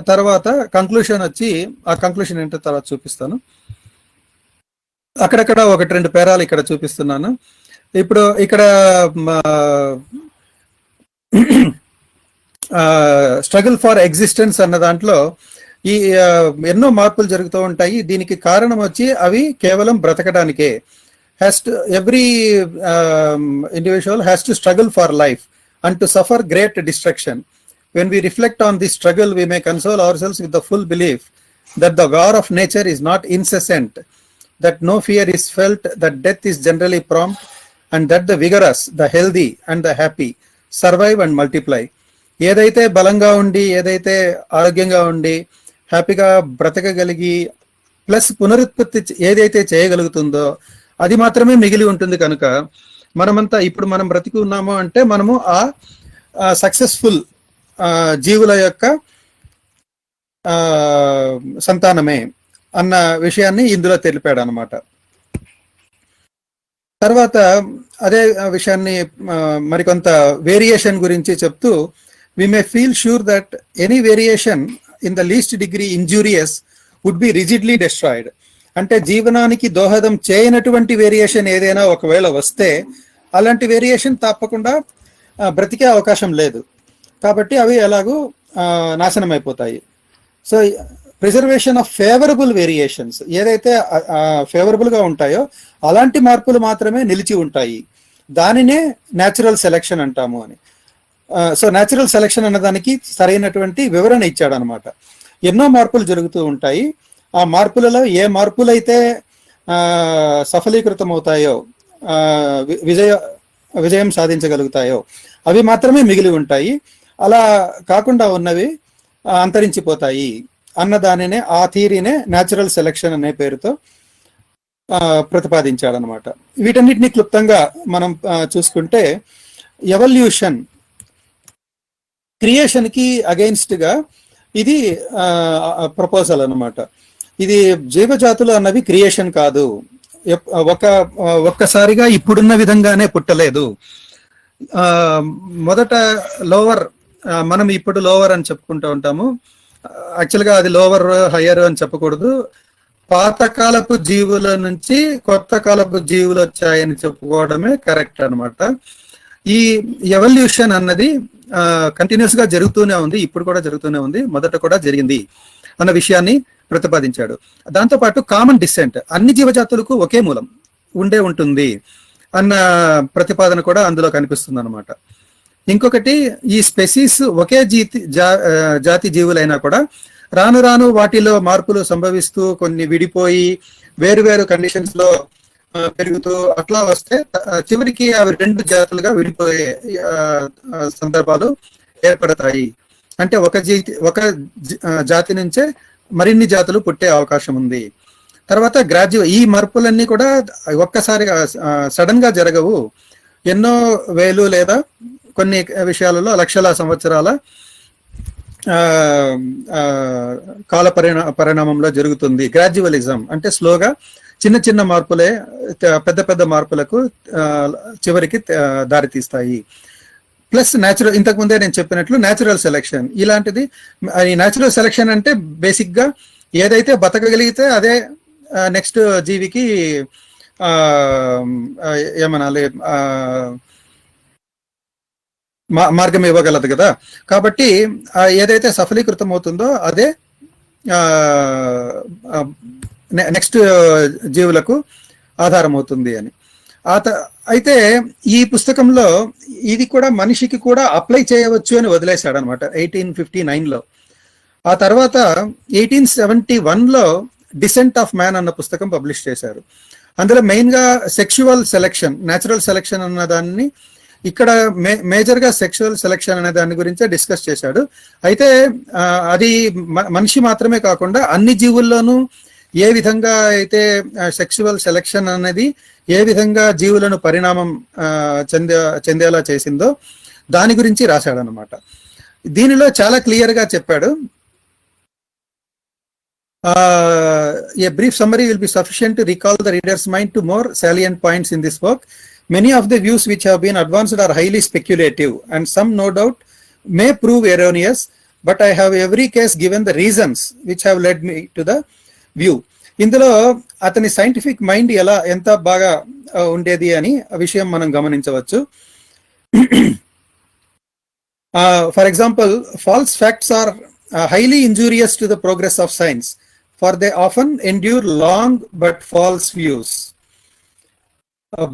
తర్వాత కంక్లూషన్ వచ్చి, ఆ కంక్లూషన్ ఏంటో తర్వాత చూపిస్తాను. అక్కడక్కడ 1-2 పేరాలు ఇక్కడ చూపిస్తున్నాను. ఇప్పుడు ఇక్కడ స్ట్రగుల్ ఫర్ ఎగ్జిస్టెన్స్ అన్న దాంట్లో ఈ ఎన్నో మార్పులు జరుగుతూ ఉంటాయి. దీనికి కారణం వచ్చి అవి కేవలం బ్రతకడానికే. Every individual has to struggle for life and to suffer great destruction. When we reflect on this struggle, we may console ourselves with the full belief that the war of nature is not incessant, that no fear is felt, that death is generally prompt, and that the vigorous, the healthy, and the happy survive and multiply. ఏదైతే బలంగా ఉండి, ఏదైతే ఆరోగ్యంగా ఉండి, హ్యాపీగా బ్రతకగలిగి, plus పునరుత్పత్తి ఏదైతే చేయగలుగుతుందో అది మాత్రమే మిగిలి ఉంటుంది. కనుక మనమంతా ఇప్పుడు మనం బ్రతికి ఉన్నాము అంటే మనము ఆ సక్సెస్ఫుల్ జీవుల యొక్క సంతానమే అన్న విషయాన్ని ఇందులో తెలిపాడు అనమాట. తర్వాత అదే విషయాన్ని మరికొంత వేరియేషన్ గురించి చెప్తూ, we may feel sure that any variation in the least degree injurious would be rigidly destroyed. అంటే జీవనానికి దోహదం చేయనటువంటి వేరియేషన్ ఏదైనా ఒకవేళ వస్తే అలాంటి వేరియేషన్ తప్పకుండా బ్రతికే అవకాశం లేదు. కాబట్టి అవి ఎలాగూ నాశనం అయిపోతాయి. So preservation of favourable variations, ఏదైతే ఫేవరబుల్గా ఉంటాయో అలాంటి మార్పులు మాత్రమే నిలిచి ఉంటాయి. దానినే న్యాచురల్ సెలెక్షన్ అంటాము అని. సో న్యాచురల్ సెలెక్షన్ అన్నదానికి సరైనటువంటి వివరణ ఇచ్చాడు అనమాట. ఎన్నో మార్పులు జరుగుతూ ఉంటాయి. ఆ మార్పులలో ఏ మార్పులైతే సఫలీకృతం అవుతాయో, విజయం సాధించగలుగుతాయో అవి మాత్రమే మిగిలి ఉంటాయి. అలా కాకుండా ఉన్నవి అంతరించిపోతాయి అన్న దానినే, ఆ థియరీనే న్యాచురల్ సెలెక్షన్ అనే పేరుతో ప్రతిపాదించాడనమాట. వీటన్నిటిని క్లుప్తంగా మనం చూసుకుంటే, ఎవల్యూషన్ క్రియేషన్ కి అగెయిన్స్ట్ గా ఇది ప్రపోజల్ అన్నమాట. ఇది జీవజాతులు అన్నవి క్రియేషన్ కాదు, ఒక్కసారిగా ఇప్పుడున్న విధంగానే పుట్టలేదు. మొదట లోవర్, మనం ఇప్పుడు లోవర్ అని చెప్పుకుంటూ ఉంటాము. యాక్చువల్గా అది లోవర్ హయ్యర్ అని చెప్పకూడదు. పాతకాలపు జీవుల నుంచి కొత్త కాలపు జీవులు వచ్చాయని చెప్పుకోవడమే కరెక్ట్ అనమాట. ఈ ఎవల్యూషన్ అన్నది కంటిన్యూస్ గా జరుగుతూనే ఉంది, ఇప్పుడు కూడా జరుగుతూనే ఉంది, మొదట కూడా జరిగింది అన్న విషయాన్ని ప్రతిపాదించాడు. దాంతోపాటు కామన్ డిసెంట్, అన్ని జీవజాతులకు ఒకే మూలం ఉంటుంది అన్న ప్రతిపాదన కూడా అందులో కనిపిస్తుంది అనమాట. ఇంకొకటి, ఈ స్పెసీస్ ఒకే జాతి జీవులైనా కూడా రాను రాను వాటిలో మార్పులు సంభవిస్తూ కొన్ని విడిపోయి వేరు కండిషన్స్ లో పెరుగుతూ అట్లా వస్తే చివరికి అవి 2 జాతులుగా విడిపోయే సందర్భాలు ఏర్పడతాయి. అంటే ఒక జాతి నుంచే మరిన్ని జాతులు పుట్టే అవకాశం ఉంది. తర్వాత ఈ మార్పులన్నీ కూడా ఒక్కసారిగా సడన్ గా జరగవు. ఎన్నో వేలు లేదా కొన్ని విషయాలలో లక్షల సంవత్సరాల కాల పరిణామంలో జరుగుతుంది. గ్రాడ్యువలిజం అంటే స్లోగా చిన్న చిన్న మార్పులే పెద్ద పెద్ద మార్పులకు చివరికి దారితీస్తాయి. ప్లస్ న్యాచురల్, ఇంతకు ముందే నేను చెప్పినట్లు న్యాచురల్ సెలెక్షన్ ఇలాంటిది. ఈ న్యాచురల్ సెలెక్షన్ అంటే బేసిక్ గా ఏదైతే బతకగలిగితే అదే నెక్స్ట్ జీవికి ఏమనాలి మార్గం ఇవ్వగలదు కదా. కాబట్టి ఏదైతే సఫలీకృతం అవుతుందో అదే నెక్స్ట్ జీవులకు ఆధారం అవుతుంది అని. అయితే ఈ పుస్తకంలో ఇది కూడా మనిషికి కూడా అప్లై చేయవచ్చు అని వదిలేశాడు అనమాట 1859లో. ఆ తర్వాత 1871లో డిసెంట్ ఆఫ్ మ్యాన్ అన్న పుస్తకం పబ్లిష్ చేశారు. అందులో మెయిన్ గా సెక్షువల్ సెలెక్షన్, న్యాచురల్ సెలెక్షన్ అన్న దాన్ని ఇక్కడ మేజర్ గా సెక్షువల్ సెలెక్షన్ అనే దాని గురించే డిస్కస్ చేశాడు. అయితే అది మనిషి మాత్రమే కాకుండా అన్ని జీవుల్లోనూ ఏ విధంగా అయితే సెక్షువల్ సెలెక్షన్ అనేది ఏ విధంగా జీవులను పరిణామం చెందేలా చేసిందో దాని గురించి రాశాడనమాట. దీనిలో చాలా క్లియర్ గా చెప్పాడు. A brief summary will be sufficient to recall the reader's mind to more salient points in this work. Many of the views which have been advanced are highly speculative and some no doubt may prove erroneous, but I have every case given the reasons which have led me to the view. ఇందులో అతని scientific mind ఎంత బాగా ఉండేది అని విషయం మనం గమనించవచ్చు. For example, false facts are highly injurious to the progress of science, for they often endure long but false views.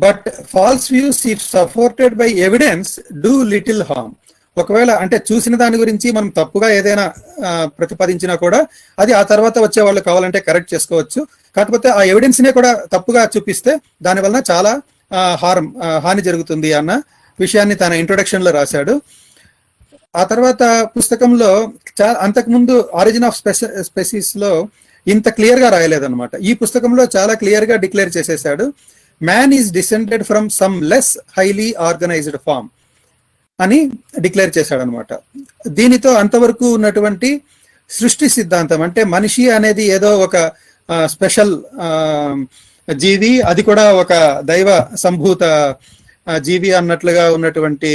But false views, if supported by evidence, do little harm. ఒకవేళ అంటే చూసిన దాని గురించి మనం తప్పుగా ఏదైనా ప్రతిపాదించినా కూడా అది ఆ తర్వాత వచ్చే వాళ్ళు కావాలంటే కరెక్ట్ చేసుకోవచ్చు. కాకపోతే ఆ ఎవిడెన్స్ నే కూడా తప్పుగా చూపిస్తే దాని వలన చాలా హాని జరుగుతుంది అన్న విషయాన్ని తన ఇంట్రొడక్షన్ లో రాశాడు. ఆ తర్వాత పుస్తకంలో అంతకుముందు ఆరిజిన్ ఆఫ్ స్పెసీస్ లో ఇంత క్లియర్ గా రాయలేదన్నమాట. ఈ పుస్తకంలో చాలా క్లియర్ గా డిక్లేర్ చేసేసాడు, man is descended from some less highly organized form అని డిక్లేర్ చేశాడు అనమాట. దీనితో అంతవరకు ఉన్నటువంటి సృష్టి సిద్ధాంతం, అంటే మనిషి అనేది ఏదో ఒక స్పెషల్ జీవి, అది కూడా ఒక దైవ సంభూత జీవి అన్నట్లుగా ఉన్నటువంటి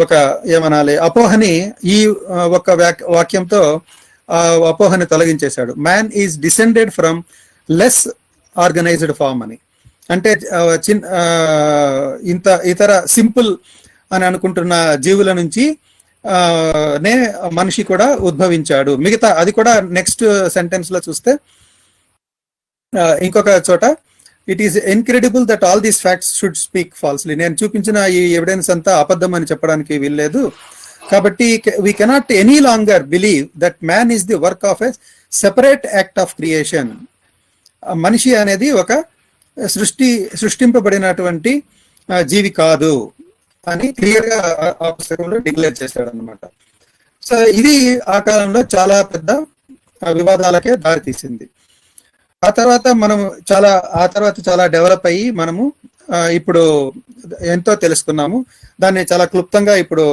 ఒక ఏమనాలి అపోహని ఈ ఒక వాక్యంతో అపోహని తొలగించేశాడు. Man is descended from less organised form అని. అంటే ఇంత ఇతర సింపుల్ అని అనుకుంటున్న జీవుల నుంచి నే మనిషి కూడా ఉద్భవించాడు. మిగతా అది కూడా నెక్స్ట్ సెంటెన్స్ లో చూస్తే ఇంకొక చోట, it is incredible that all these facts should speak falsely. నేను చూపించిన ఈ ఎవిడెన్స్ అంతా అబద్ధం అని చెప్పడానికి వీల్లేదు. కాబట్టి we cannot any longer believe that man is the work of a separate act of creation. మనిషి అనేది ఒక సృష్టింపబడినటువంటి జీవి కాదు అని క్లియర్ గా ఆ పుస్తకంలో డిక్లేర్ చేశాడు అనమాట. సో ఇది ఆ కాలంలో చాలా పెద్ద వివాదాలకే దారితీసింది. ఆ తర్వాత చాలా డెవలప్ అయ్యి మనము ఇప్పుడు ఎంతో తెలుసుకున్నాము. దాన్ని చాలా క్లుప్తంగా ఇప్పుడు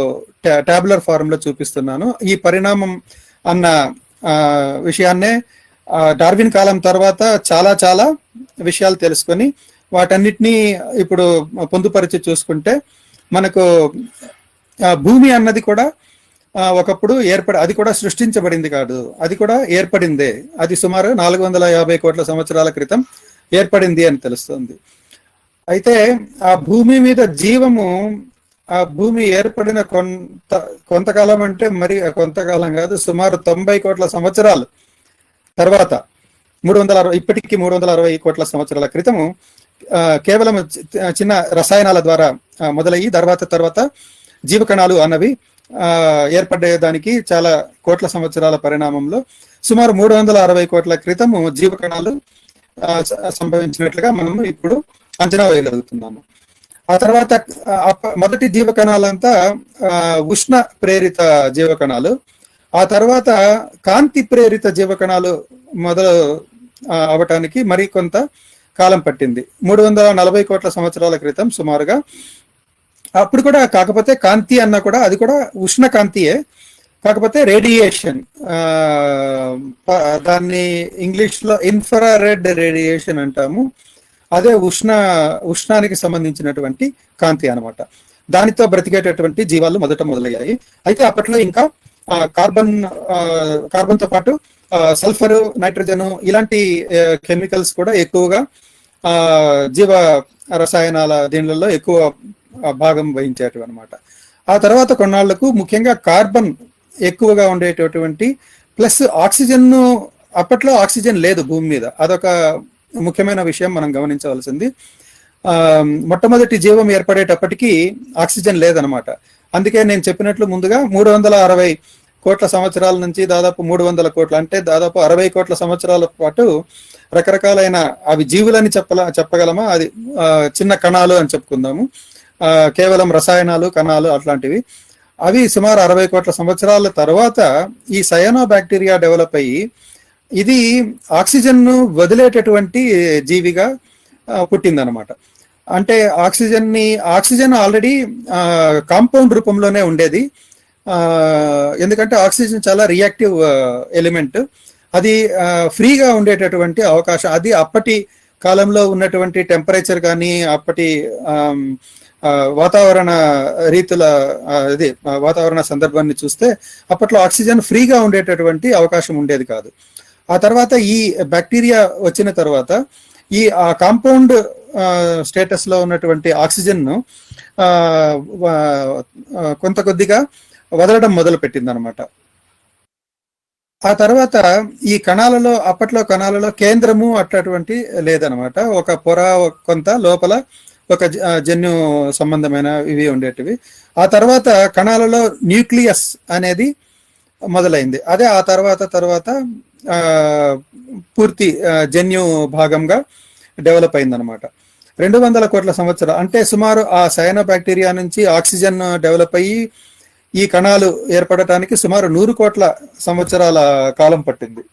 టాబులర్ ఫారం లో చూపిస్తున్నాను. ఈ పరిణామం అన్న విషయాన్నే డార్విన్ కాలం తర్వాత చాలా విషయాలు తెలుసుకొని వాటన్నిటినీ ఇప్పుడు పొందుపరిచి చూసుకుంటే మనకు భూమి అన్నది కూడా ఒకప్పుడు అది కూడా సృష్టించబడింది కాదు, అది కూడా ఏర్పడిందే. అది సుమారు 450 కోట్ల సంవత్సరాల క్రితం ఏర్పడింది అని తెలుస్తుంది. అయితే ఆ భూమి మీద జీవము, ఆ భూమి ఏర్పడిన కొంతకాలం అంటే మరి కొంతకాలం కాదు, సుమారు 90 కోట్ల సంవత్సరాలు తర్వాత 360 ఇప్పటికీ 360 కోట్ల సంవత్సరాల క్రితము కేవలం చిన్న రసాయనాల ద్వారా మొదలయ్యి తర్వాత జీవకణాలు అన్నవి ఏర్పడేదానికి చాలా కోట్ల సంవత్సరాల పరిణామంలో సుమారు 360 కోట్ల క్రితము జీవకణాలు సంభవించినట్లుగా మనము ఇప్పుడు అంచనా వేయగలుగుతున్నాము. ఆ తర్వాత మొదటి జీవకణాలంతా ఉష్ణ ప్రేరిత జీవకణాలు, ఆ తర్వాత కాంతి ప్రేరిత జీవకణాలు మొదలు అవటానికి మరి కొంత కాలం పట్టింది. 340 కోట్ల సంవత్సరాల క్రితం సుమారుగా. అప్పుడు కూడా కాకపోతే కాంతి అన్న కూడా అది కూడా ఉష్ణ కాంతియే, కాకపోతే రేడియేషన్, దాన్ని ఇంగ్లీష్ లో ఇన్ఫ్రారెడ్ రేడియేషన్ అంటాము. అదే ఉష్ణానికి సంబంధించినటువంటి కాంతి అనమాట. దానితో బ్రతికేటటువంటి జీవాలు మొదట మొదలయ్యాయి. అయితే అప్పట్లో ఇంకా కార్బన్తో పాటు సల్ఫర్, నైట్రోజన్ ఇలాంటి కెమికల్స్ కూడా ఎక్కువగా జీవ రసాయనాల దీనిలలో ఎక్కువ భాగం వహించేటివి అనమాట. ఆ తర్వాత కొన్నాళ్లకు ముఖ్యంగా కార్బన్ ఎక్కువగా ఉండేటటువంటి, ప్లస్ ఆక్సిజన్, అప్పట్లో ఆక్సిజన్ లేదు భూమి మీద, అదొక ముఖ్యమైన విషయం మనం గమనించవలసింది. మొట్టమొదటి జీవం ఏర్పడేటప్పటికీ ఆక్సిజన్ లేదనమాట. అందుకే నేను చెప్పినట్లు ముందుగా 360 కోట్ల సంవత్సరాల నుంచి దాదాపు 300 కోట్ల, అంటే దాదాపు 60 కోట్ల సంవత్సరాల పాటు రకరకాలైన అవి జీవులని చెప్పగలమా, అది చిన్న కణాలు అని చెప్పుకుందాము, కేవలం రసాయనాలు, కణాలు అట్లాంటివి. అవి సుమారు 60 కోట్ల సంవత్సరాల తర్వాత ఈ సయానో బ్యాక్టీరియా డెవలప్ అయ్యి ఇది ఆక్సిజన్ వదిలేటటువంటి జీవిగా పుట్టిందనమాట. అంటే ఆక్సిజన్ ఆల్రెడీ కాంపౌండ్ రూపంలోనే ఉండేది. ఎందుకంటే ఆక్సిజన్ చాలా రియాక్టివ్ ఎలిమెంట్, అది ఫ్రీగా ఉండేటటువంటి అవకాశం, అది అప్పటి కాలంలో ఉన్నటువంటి టెంపరేచర్ కానీ అప్పటి వాతావరణ రీతుల వాతావరణ సందర్భాన్ని చూస్తే అప్పట్లో ఆక్సిజన్ ఫ్రీగా ఉండేటటువంటి అవకాశం ఉండేది కాదు. ఆ తర్వాత ఈ బ్యాక్టీరియా వచ్చిన తర్వాత ఈ కాంపౌండ్ స్టేటస్ లో ఉన్నటువంటి ఆక్సిజన్ ను కొంత కొద్దిగా వదలడం మొదలు పెట్టింది అనమాట. ఆ తర్వాత ఈ అప్పట్లో కణాలలో కేంద్రము అట్లాంటి లేదనమాట. ఒక పొర, కొంత లోపల ఒక జన్యు సంబంధమైన ఇవి ఉండేటివి. ఆ తర్వాత కణాలలో న్యూక్లియస్ అనేది మొదలైంది. అదే ఆ తర్వాత పూర్తి జన్యు భాగంగా డెవలప్ అయిందనమాట. 200 కోట్ల సంవత్సరాలు, అంటే సుమారు ఆ సయానో బ్యాక్టీరియా నుంచి ఆక్సిజన్ డెవలప్ అయ్యి ఈ కణాలు ఏర్పడటానికి సుమారు 100 కోట్ల సంవత్సరాల కాలం పట్టింది.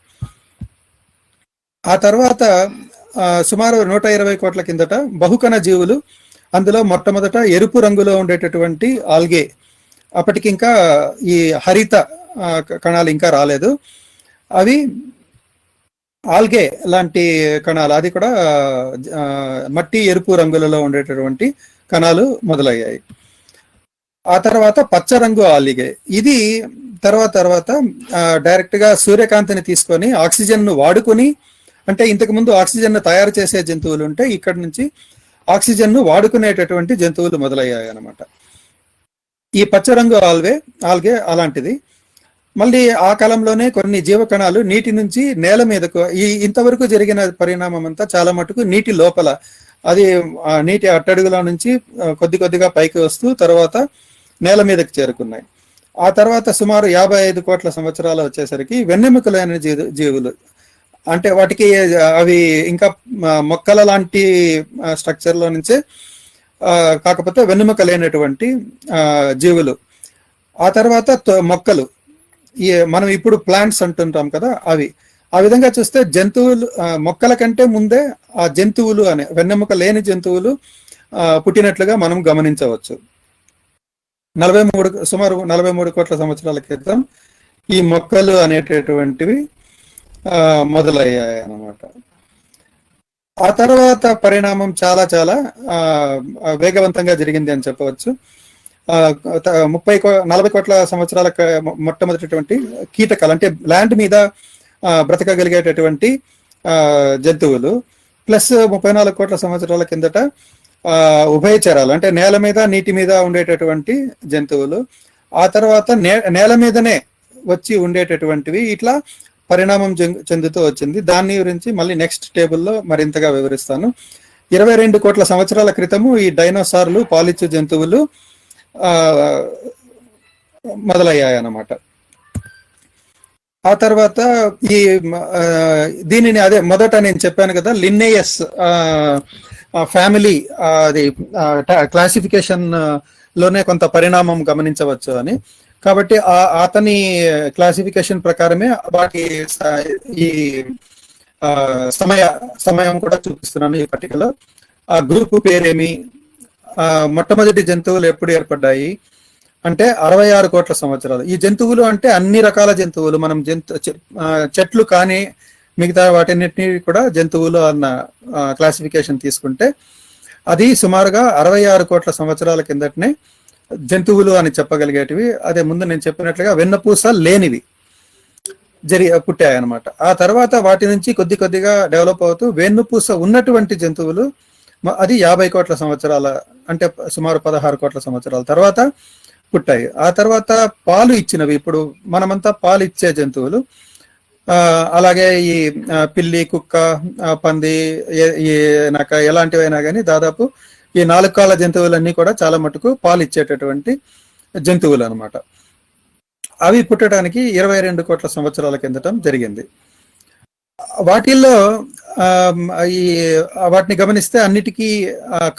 ఆ తర్వాత సుమారు 120 కోట్ల కిందట బహుకణ జీవులు, అందులో మొట్టమొదట ఎరుపు రంగులో ఉండేటటువంటి ఆల్గే, అప్పటికి ఇంకా ఈ హరిత కణాలు ఇంకా రాలేదు, అవి ఆల్గే లాంటి కణాలు, అది కూడా మట్టి ఎరుపు రంగులలో ఉండేటటువంటి కణాలు మొదలయ్యాయి. ఆ తర్వాత పచ్చ రంగు ఆల్గే, ఇది తర్వాత డైరెక్ట్ గా సూర్యకాంతిని తీసుకొని ఆక్సిజన్ ను వాడుకొని, అంటే ఇంతకు ముందు ఆక్సిజన్ ను తయారు చేసే జంతువులు ఉంటే ఇక్కడ నుంచి ఆక్సిజన్ ను వాడుకునేటటువంటి జంతువులు మొదలయ్యాయి అన్నమాట. ఈ పచ్చ రంగు ఆల్గే అలాంటిది. మళ్ళీ ఆ కాలంలోనే కొన్ని జీవకణాలు నీటి నుంచి నేల మీదకు, ఇంతవరకు జరిగిన పరిణామం అంతా చాలా మటుకు నీటి లోపల, అది నీటి అట్టడుగుల నుంచి కొద్దిగా పైకి వస్తూ తర్వాత నేల మీదకి చేరుకున్నాయి. ఆ తర్వాత సుమారు 55 కోట్ల సంవత్సరాలు వచ్చేసరికి వెన్నెముకలైన జీవులు, అంటే వాటికి అవి ఇంకా మొక్కల లాంటి స్ట్రక్చర్ లో నుంచే, కాకపోతే వెన్నెముక లేనటువంటి జీవులు. ఆ తర్వాత మొక్కలు, మనం ఇప్పుడు ప్లాంట్స్ అంటుంటాం కదా, అవి. ఆ విధంగా చూస్తే జంతువులు, మొక్కల కంటే ముందే ఆ జంతువులు అనే వెన్నెముక లేని జంతువులు పుట్టినట్లుగా మనం గమనించవచ్చు. సుమారు 43 కోట్ల సంవత్సరాల క్రితం ఈ మొక్కలు అనేటటువంటివి మొదలయ్యాయి అన్నమాట. ఆ తర్వాత పరిణామం చాలా వేగవంతంగా జరిగింది అని చెప్పవచ్చు. 40 కోట్ల సంవత్సరాల మొట్టమొదటి కీటకాలు, అంటే ల్యాండ్ మీద బ్రతకగలిగేటటువంటి జంతువులు, ప్లస్ 34 కోట్ల సంవత్సరాల కిందట ఉభయచరాలు, అంటే నేల మీద నీటి మీద ఉండేటటువంటి జంతువులు, ఆ తర్వాత నేల మీదనే వచ్చి ఉండేటటువంటివి, ఇట్లా పరిణామం చెందుతూ వచ్చింది. దాని గురించి మళ్ళీ నెక్స్ట్ టేబుల్లో మరింతగా వివరిస్తాను. 22 కోట్ల సంవత్సరాల క్రితము ఈ డైనోసార్లు, పాలిచ్చు జంతువులు మొదలయ్యాయి అన్నమాట. ఆ తర్వాత దీనిని అదే మొదట నేను చెప్పాను కదా, లిన్నేయస్ ఫ్యామిలీ, అది క్లాసిఫికేషన్ లోనే కొంత పరిణామం గమనించవచ్చు అని. కాబట్టి అతని క్లాసిఫికేషన్ ప్రకారమే వాటి ఈ సమయం కూడా చూపిస్తున్నాను ఈ పట్టికలో. ఆ గ్రూప్ పేరేమి, మొట్టమొదటి జంతువులు ఎప్పుడు ఏర్పడ్డాయి, అంటే 66 కోట్ల సంవత్సరాలు. ఈ జంతువులు అంటే అన్ని రకాల జంతువులు, మనం చెట్లు కానీ మిగతా వాటిన్నిటిని కూడా జంతువులు అన్న క్లాసిఫికేషన్ తీసుకుంటే అది సుమారుగా 66 కోట్ల సంవత్సరాల కిందటనే జంతువులు అని చెప్పగలిగేటివి. అదే ముందు నేను చెప్పినట్లుగా వెన్నపూస లేనివి పుట్టాయి అనమాట. ఆ తర్వాత వాటి నుంచి కొద్ది కొద్దిగా డెవలప్ అవుతూ వెన్నుపూస ఉన్నటువంటి జంతువులు అది 50 కోట్ల సంవత్సరాల, అంటే సుమారు 16 కోట్ల సంవత్సరాల తర్వాత పుట్టాయి. ఆ తర్వాత పాలు ఇచ్చినవి, ఇప్పుడు మనమంతా పాలు ఇచ్చే జంతువులు, అలాగే ఈ పిల్లి, కుక్క, పంది, ఈ నక్క ఎలాంటివైనా కానీ దాదాపు ఈ 4 కాళ్ళ జంతువులన్నీ కూడా చాలా మటుకు పాలు ఇచ్చేటటువంటి జంతువులు అనమాట. అవి పుట్టడానికి 22 కోట్ల సంవత్సరాల కిందటం జరిగింది. వాటిల్లో ఈ వాటిని గమనిస్తే అన్నిటికీ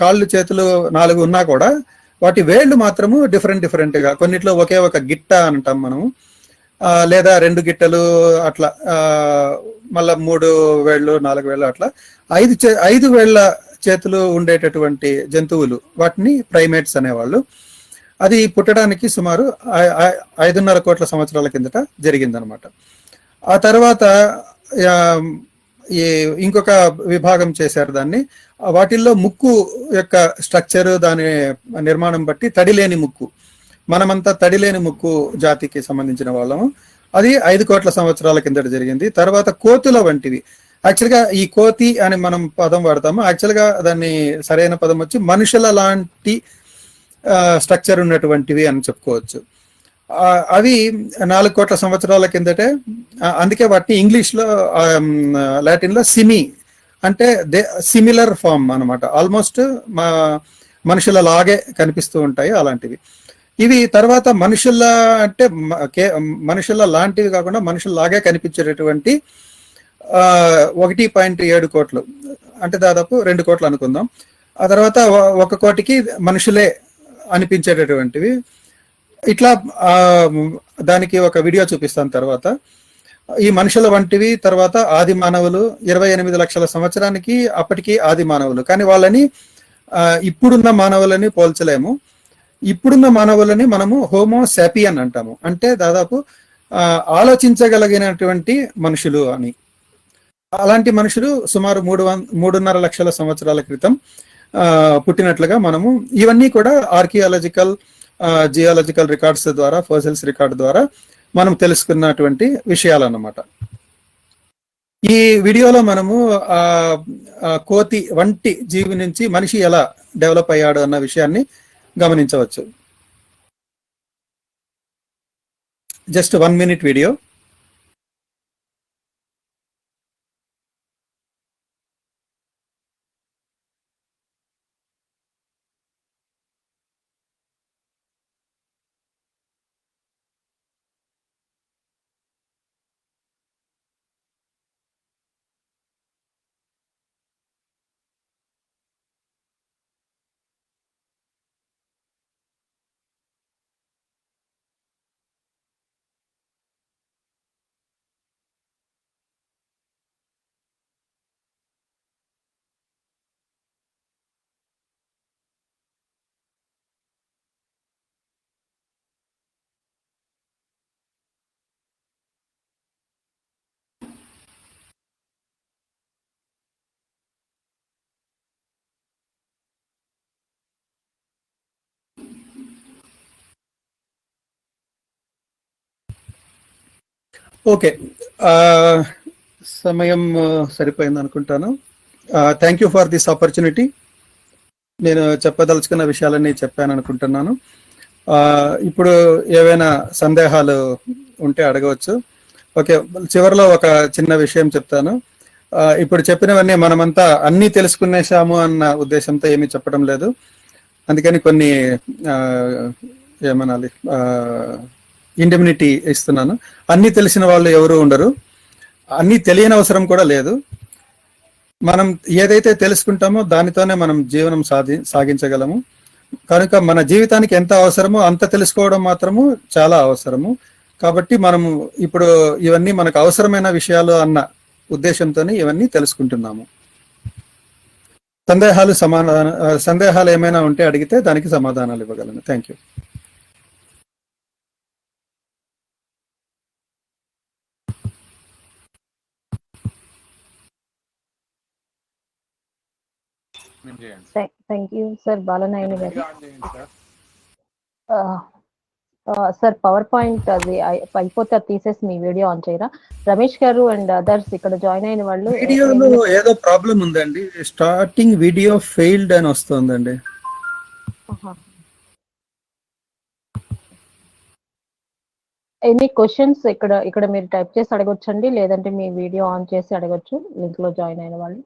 కాళ్ళు చేతులు 4 ఉన్నా కూడా వాటి వేళ్లు మాత్రము డిఫరెంట్గా, కొన్నిట్లో ఒకే ఒక గిట్ట అంటాం మనము, లేదా 2 గిట్టలు అట్లా, మళ్ళా 3 వేళ్ళు 4 వేళ్ళు అట్లా 5 వేళ్ల చేతులు ఉండేటటువంటి జంతువులు, వాటిని ప్రైమేట్స్ అనేవాళ్ళు. అది పుట్టడానికి సుమారు 5.5 కోట్ల సంవత్సరాల కిందట జరిగిందనమాట. ఆ తర్వాత ఇంకొక విభాగం చేశారు దాన్ని. వాటిల్లో ముక్కు యొక్క స్ట్రక్చర్, దాని నిర్మాణం బట్టి తడిలేని ముక్కు, మనమంతా తడిలేని ముక్కు జాతికి సంబంధించిన వాళ్ళము. అది 5 కోట్ల సంవత్సరాల కిందట జరిగింది. తర్వాత కోతుల వంటివి, యాక్చువల్గా ఈ కోతి అని మనం పదం వాడతాము, యాక్చువల్గా దాన్ని సరైన పదం వచ్చి మనుషుల లాంటి స్ట్రక్చర్ ఉన్నటువంటివి అని చెప్పుకోవచ్చు. అవి 4 కోట్ల సంవత్సరాల కిందటే, అందుకే వాటిని ఇంగ్లీష్లో లాటిన్లో సిమి అంటే సిమిలర్ ఫామ్ అనమాట, ఆల్మోస్ట్ మనుషుల లాగే కనిపిస్తూ ఉంటాయి అలాంటివి. ఇవి తర్వాత మనుషుల అంటే మనుషుల లాంటివి కాకుండా మనుషుల లాగే కనిపించేటటువంటి 1.7 కోట్లు, అంటే దాదాపు 2 కోట్లు అనుకుందాం. ఆ తర్వాత 1 కోటికి మనుషులే అనిపించేటటువంటివి. ఇట్లా దానికి ఒక వీడియో చూపిస్తాను తర్వాత. ఈ మనుషుల వంటివి, తర్వాత ఆది మానవులు 28 లక్షల సంవత్సరానికి అప్పటికి ఆది మానవులు, కానీ వాళ్ళని ఇప్పుడున్న మానవులని పోల్చలేము. ఇప్పుడున్న మానవులని మనము హోమో సాపియన్ అంటాము, అంటే దాదాపు ఆలోచించగలిగినటువంటి మనుషులు అని. అలాంటి మనుషులు సుమారు 3.5 లక్షల సంవత్సరాల క్రితం పుట్టినట్లుగా మనము, ఇవన్నీ కూడా ఆర్కియాలజికల్, జియాలజికల్ రికార్డ్స్ ద్వారా, ఫోసిల్స్ రికార్డ్ ద్వారా మనం తెలుసుకున్నటువంటి విషయాలు అన్నమాట. ఈ వీడియోలో మనము కోతి వంటి జీవి నుంచి మనిషి ఎలా డెవలప్ అయ్యాడు అన్న విషయాన్ని గమనించవచ్చు. Just 1 minute video. ఓకే, సమయం సరిపోయింది అనుకుంటాను. Thank you for this opportunity. నేను చెప్పదలుచుకున్న విషయాలన్నీ చెప్పాను అనుకుంటున్నాను. ఇప్పుడు ఏవైనా సందేహాలు ఉంటే అడగవచ్చు. ఓకే, చివరిలో ఒక చిన్న విషయం చెప్తాను. ఇప్పుడు చెప్పినవన్నీ మనమంతా అన్నీ తెలుసుకునేసాము అన్న ఉద్దేశంతో ఏమీ చెప్పడం లేదు. అందుకని కొన్ని ఏమనాలి, ఇండెమ్నిటీ ఇస్తున్నాను. అన్నీ తెలిసిన వాళ్ళు ఎవరు ఉండరు, అన్నీ తెలియని అవసరం కూడా లేదు. మనం ఏదైతే తెలుసుకుంటామో దానితోనే మనం జీవనం సాగించగలము. కనుక మన జీవితానికి ఎంత అవసరమో అంత తెలుసుకోవడం మాత్రము చాలా అవసరము. కాబట్టి మనము ఇప్పుడు ఇవన్నీ మనకు అవసరమైన విషయాలు అన్న ఉద్దేశంతోనే ఇవన్నీ తెలుసుకుంటున్నాము. సందేహాలు ఏమైనా ఉంటే అడిగితే దానికి సమాధానాలు ఇవ్వగలను. Thank you. Thank you sir Balanayani గారు. వీడియో ఆన్ చేయండి సార్. సార్ పవర్ పాయింట్ అది అయిపోతే అది తీసేసి మీ వీడియో ఆన్ చేయరా? రమేష్ గారు అండ్ అదర్స్ ఇక్కడ జాయిన్ అయిన వాళ్ళు వీడియోలో ఏదో ప్రాబ్లం ఉందండి, స్టార్టింగ్ వీడియో ఫెయిల్డ్ అని వస్తుందండి. ఎనీ క్వశ్చన్స్ ఇక్కడ మీరు టైప్ చేసి అడగొచ్చండి, లేదంటే మీ వీడియో ఆన్ చేసి అడగొచ్చు లింక్ లో జాయిన్ అయిన వాళ్ళు.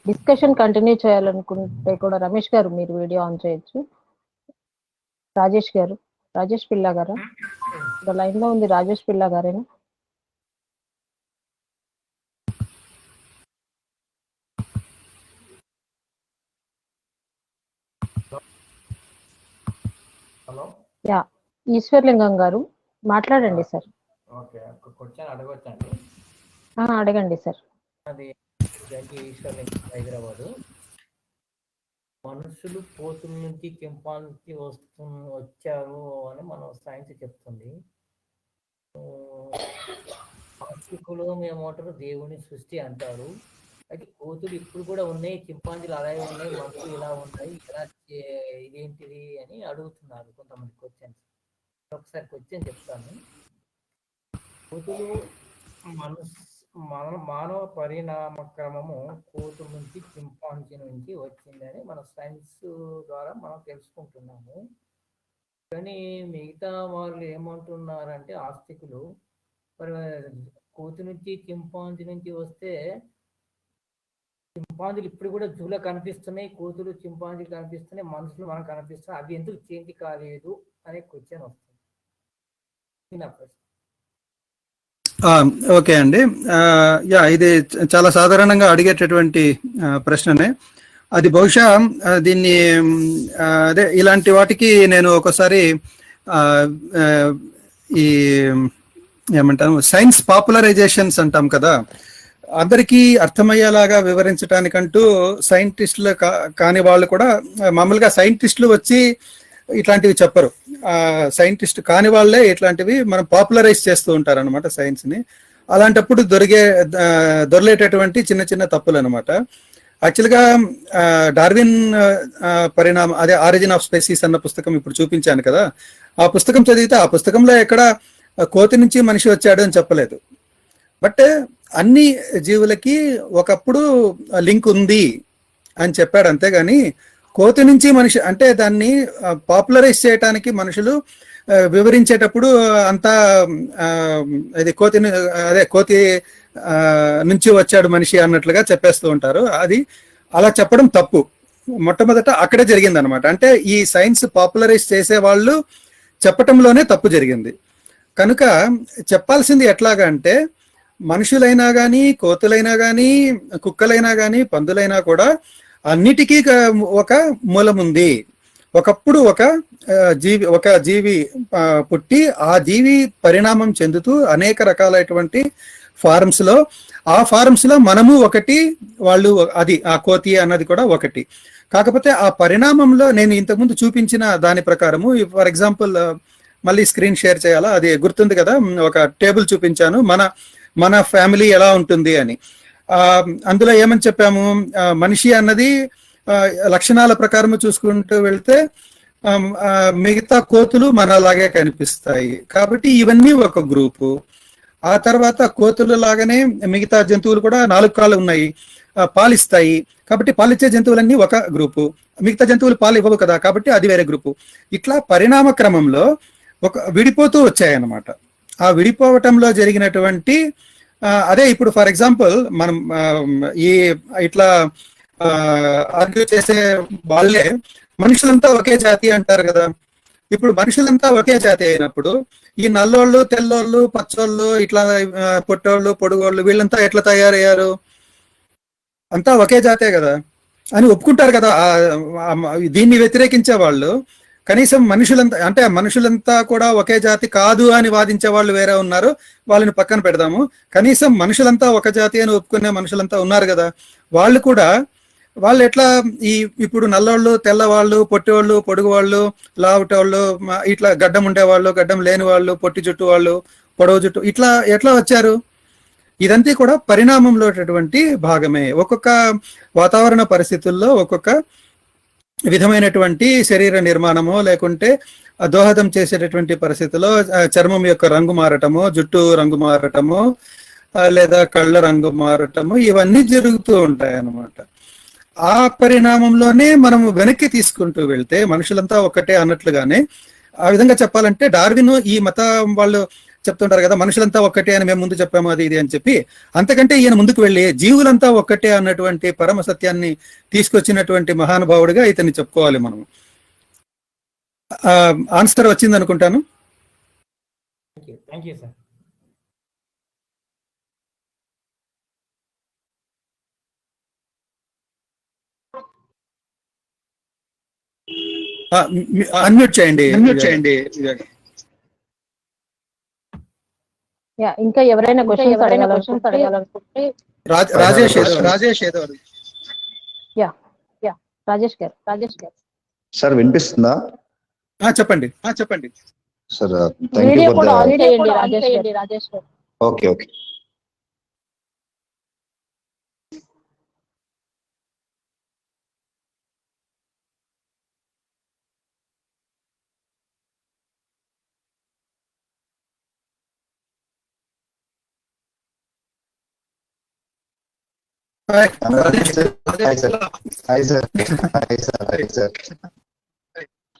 డిస్కషన్ కంటిన్యూ చేయాలనుకుంటే కూడా రమేష్ గారు మీరు వీడియో ఆన్ చేయొచ్చు. రాజేష్ పిల్ల గారా? ఇక్కడ లైన్ లో ఉంది రాజేష్ పిల్ల గారేనా? హలో, యా, ఈశ్వర్లింగం గారు మాట్లాడండి సార్. ఓకే, ఒక క్వశ్చన్ అడగొచ్చండి? అడగండి సార్. అది ఈశ్వర్లింగం, హైదరాబాదు. మనుషులు కోతుల నుంచి చింపాంజీ వచ్చారు అని మనం సైన్స్ చెప్తుంది. ఆస్తికులు మేమంటారు దేవుని సృష్టి అంటారు. అయితే కోతులు ఇప్పుడు కూడా ఉన్నాయి, చింపాంజీలు అలాగే ఉన్నాయి, మనుషులు ఇలా ఉన్నాయి, ఇలా ఇదేంటిది అని అడుగుతున్నారు కొంతమంది క్వశ్చన్స్. ఒకసారి క్వశ్చన్ చెప్తాను. కోతులు మానవ పరిణామ క్రమము కోతు నుంచి చింపాంజీ నుంచి వచ్చిందని మన సైన్స్ ద్వారా మనం తెలుసుకుంటున్నాము. కానీ మిగతా వాళ్ళు ఏమంటున్నారంటే ఆస్తికులు, మరి కోతు నుంచి చింపాంజీ నుంచి వస్తే చింపాంజీలు ఇప్పుడు కూడా జూలో కనిపిస్తున్నాయి, కోతులు చింపాంజీలు కనిపిస్తున్నాయి, మనుషులు మనకు కనిపిస్తున్నాయి, అవి ఎందుకు చేంజ్ కాలేదు అనే క్వశ్చన్ వస్తుంది. నా ప్రశ్న. ఓకే అండి, యా, ఇది చాలా సాధారణంగా అడిగేటటువంటి ప్రశ్ననే. అది బహుశా దీన్ని అదే ఇలాంటి వాటికి నేను ఒకసారి ఈ ఏమంటాను సైన్స్ పాపులరైజేషన్స్ అంటాం కదా, అందరికీ అర్థమయ్యేలాగా వివరించడానికంటూ సైంటిస్టులు కాని వాళ్ళు కూడా మామూలుగా సైంటిస్టులు వచ్చి ఇట్లాంటివి చెప్పరు. సైంటిస్ట్ కాని వాళ్ళే ఇట్లాంటివి మనం పాపులరైజ్ చేస్తూ ఉంటారు అనమాట సైన్స్ని. అలాంటప్పుడు దొరలేటటువంటి చిన్న చిన్న తప్పులు అనమాట. యాక్చువల్గా డార్విన్ పరిణామం, అదే ఆరిజిన్ ఆఫ్ స్పెసీస్ అన్న పుస్తకం ఇప్పుడు చూపించాను కదా, ఆ పుస్తకం చదివితే ఆ పుస్తకంలో ఎక్కడ కోతి నుంచి మనిషి వచ్చాడు అని చెప్పలేదు. బట్ అన్ని జీవులకి ఒకప్పుడు లింక్ ఉంది అని చెప్పాడు, అంతేగాని కోతి నుంచి మనిషి అంటే దాన్ని పాపులరైజ్ చేయడానికి మనుషులు వివరించేటప్పుడు అంతా కోతి నుంచి వచ్చాడు మనిషి అన్నట్లుగా చెప్పేస్తూ ఉంటారు. అది అలా చెప్పడం తప్పు. మొట్టమొదట అక్కడే జరిగింది అనమాట. అంటే ఈ సైన్స్ పాపులరైజ్ చేసే వాళ్ళు చెప్పటంలోనే తప్పు జరిగింది. కనుక చెప్పాల్సింది ఎట్లాగా అంటే, మనుషులైనా కానీ, కోతులైనా కానీ, కుక్కలైనా కానీ, పందులైనా కూడా అన్నిటికీ ఒక మూలం ఉంది. ఒకప్పుడు ఒక జీవి పుట్టి ఆ జీవి పరిణామం చెందుతూ అనేక రకాలైనటువంటి ఫార్మ్స్ లో మనము ఒకటి, వాళ్ళు అది ఆ కోతి అన్నది కూడా ఒకటి. కాకపోతే ఆ పరిణామంలో నేను ఇంతకుముందు చూపించిన దాని ప్రకారము, ఫర్ ఎగ్జాంపుల్ మళ్ళీ స్క్రీన్ షేర్ చేయాలా, అది గుర్తుంది కదా, ఒక టేబుల్ చూపించాను మన ఫ్యామిలీ ఎలా ఉంటుంది అని. అందులో ఏమని చెప్పాము, మనిషి అన్నది లక్షణాల ప్రకారం చూసుకుంటూ వెళ్తే మిగతా కోతులు మనలాగే కనిపిస్తాయి, కాబట్టి ఇవన్నీ ఒక గ్రూపు. ఆ తర్వాత కోతులు లాగానే మిగతా జంతువులు కూడా 4 కాళ్ళు ఉన్నాయి, పాలిస్తాయి, కాబట్టి పాలిచ్చే జంతువులన్నీ ఒక గ్రూపు. మిగతా జంతువులు పాలు ఇవ్వవు కదా, కాబట్టి అది వేరే గ్రూపు. ఇట్లా పరిణామ క్రమంలో విడిపోతూ వచ్చాయన్నమాట. ఆ విడిపోవటంలో జరిగినటువంటి అదే ఇప్పుడు ఫర్ ఎగ్జాంపుల్ మనం ఇట్లా ఆర్గ్యూ చేసే వాళ్ళే మనుషులంతా ఒకే జాతి అంటారు కదా. ఇప్పుడు మనుషులంతా ఒకే జాతి అయినప్పుడు ఈ నల్లోళ్ళు, తెల్లోళ్ళు, పచ్చోళ్ళు, ఇట్లా పొట్టోళ్ళు, పొడుగోళ్ళు వీళ్ళంతా ఎట్లా తయారయ్యారు? అంతా ఒకే జాతే కదా అని ఒప్పుకుంటారు కదా. దీన్ని వ్యతిరేకించే వాళ్ళు కనీసం మనుషులంతా కూడా ఒకే జాతి కాదు అని వాదించే వాళ్ళు వేరే ఉన్నారు, వాళ్ళని పక్కన పెడదాము. కనీసం మనుషులంతా ఒక జాతి అని ఒప్పుకునే మనుషులంతా ఉన్నారు కదా, వాళ్ళు ఎట్లా ఇప్పుడు నల్లోళ్ళు, తెల్లవాళ్ళు, పొట్టివాళ్ళు, పొడుగు వాళ్ళు, లావుటోళ్ళు, ఇట్లా గడ్డం ఉండేవాళ్ళు, గడ్డం లేని వాళ్ళు, పొట్టి జుట్టు వాళ్ళు, పొడవు జుట్టు, ఇట్లా ఎట్లా వచ్చారు? ఇదంతా కూడా పరిణామంలో భాగమే. ఒక్కొక్క వాతావరణ పరిస్థితుల్లో ఒక్కొక్క విధమైనటువంటి శరీర నిర్మాణమో లేకుంటే దోహదం చేసేటటువంటి పరిస్థితుల్లో చర్మం యొక్క రంగు మారటము, జుట్టు రంగు మారటము, లేదా కళ్ళ రంగు మారటము, ఇవన్నీ జరుగుతూ ఉంటాయి అన్నమాట. ఆ పరిణామంలోనే మనము వెనక్కి తీసుకుంటూ వెళ్తే మనుషులంతా ఒక్కటే అన్నట్లుగానే, ఆ విధంగా చెప్పాలంటే డార్విన్ ఈ మతం వాళ్ళు చెప్తుంటారు కదా, మనుషులంతా ఒక్కటే అని మేము ముందు చెప్పాము అది ఇది అని చెప్పి, అంతకంటే ఈయన ముందుకు వెళ్ళి జీవులంతా ఒక్కటే అన్నటువంటి పరమ సత్యాన్ని తీసుకొచ్చినటువంటి మహానుభావుడిగా ఇతన్ని చెప్పుకోవాలి మనం. ఆన్సర్ వచ్చింది అనుకుంటాను. Thank you sir. అన్మ్యూట్ చేయండి. ఇంకా ఎవరైనా క్వశ్చన్స్ అడగాలనుకుంటే రాజేష్ గారు. సార్ వినిపిస్తుందా? చెప్పండి. సార్ వీడియో కూడా ఆన్ చేయండి రాజేష్ గారు. ఓకే.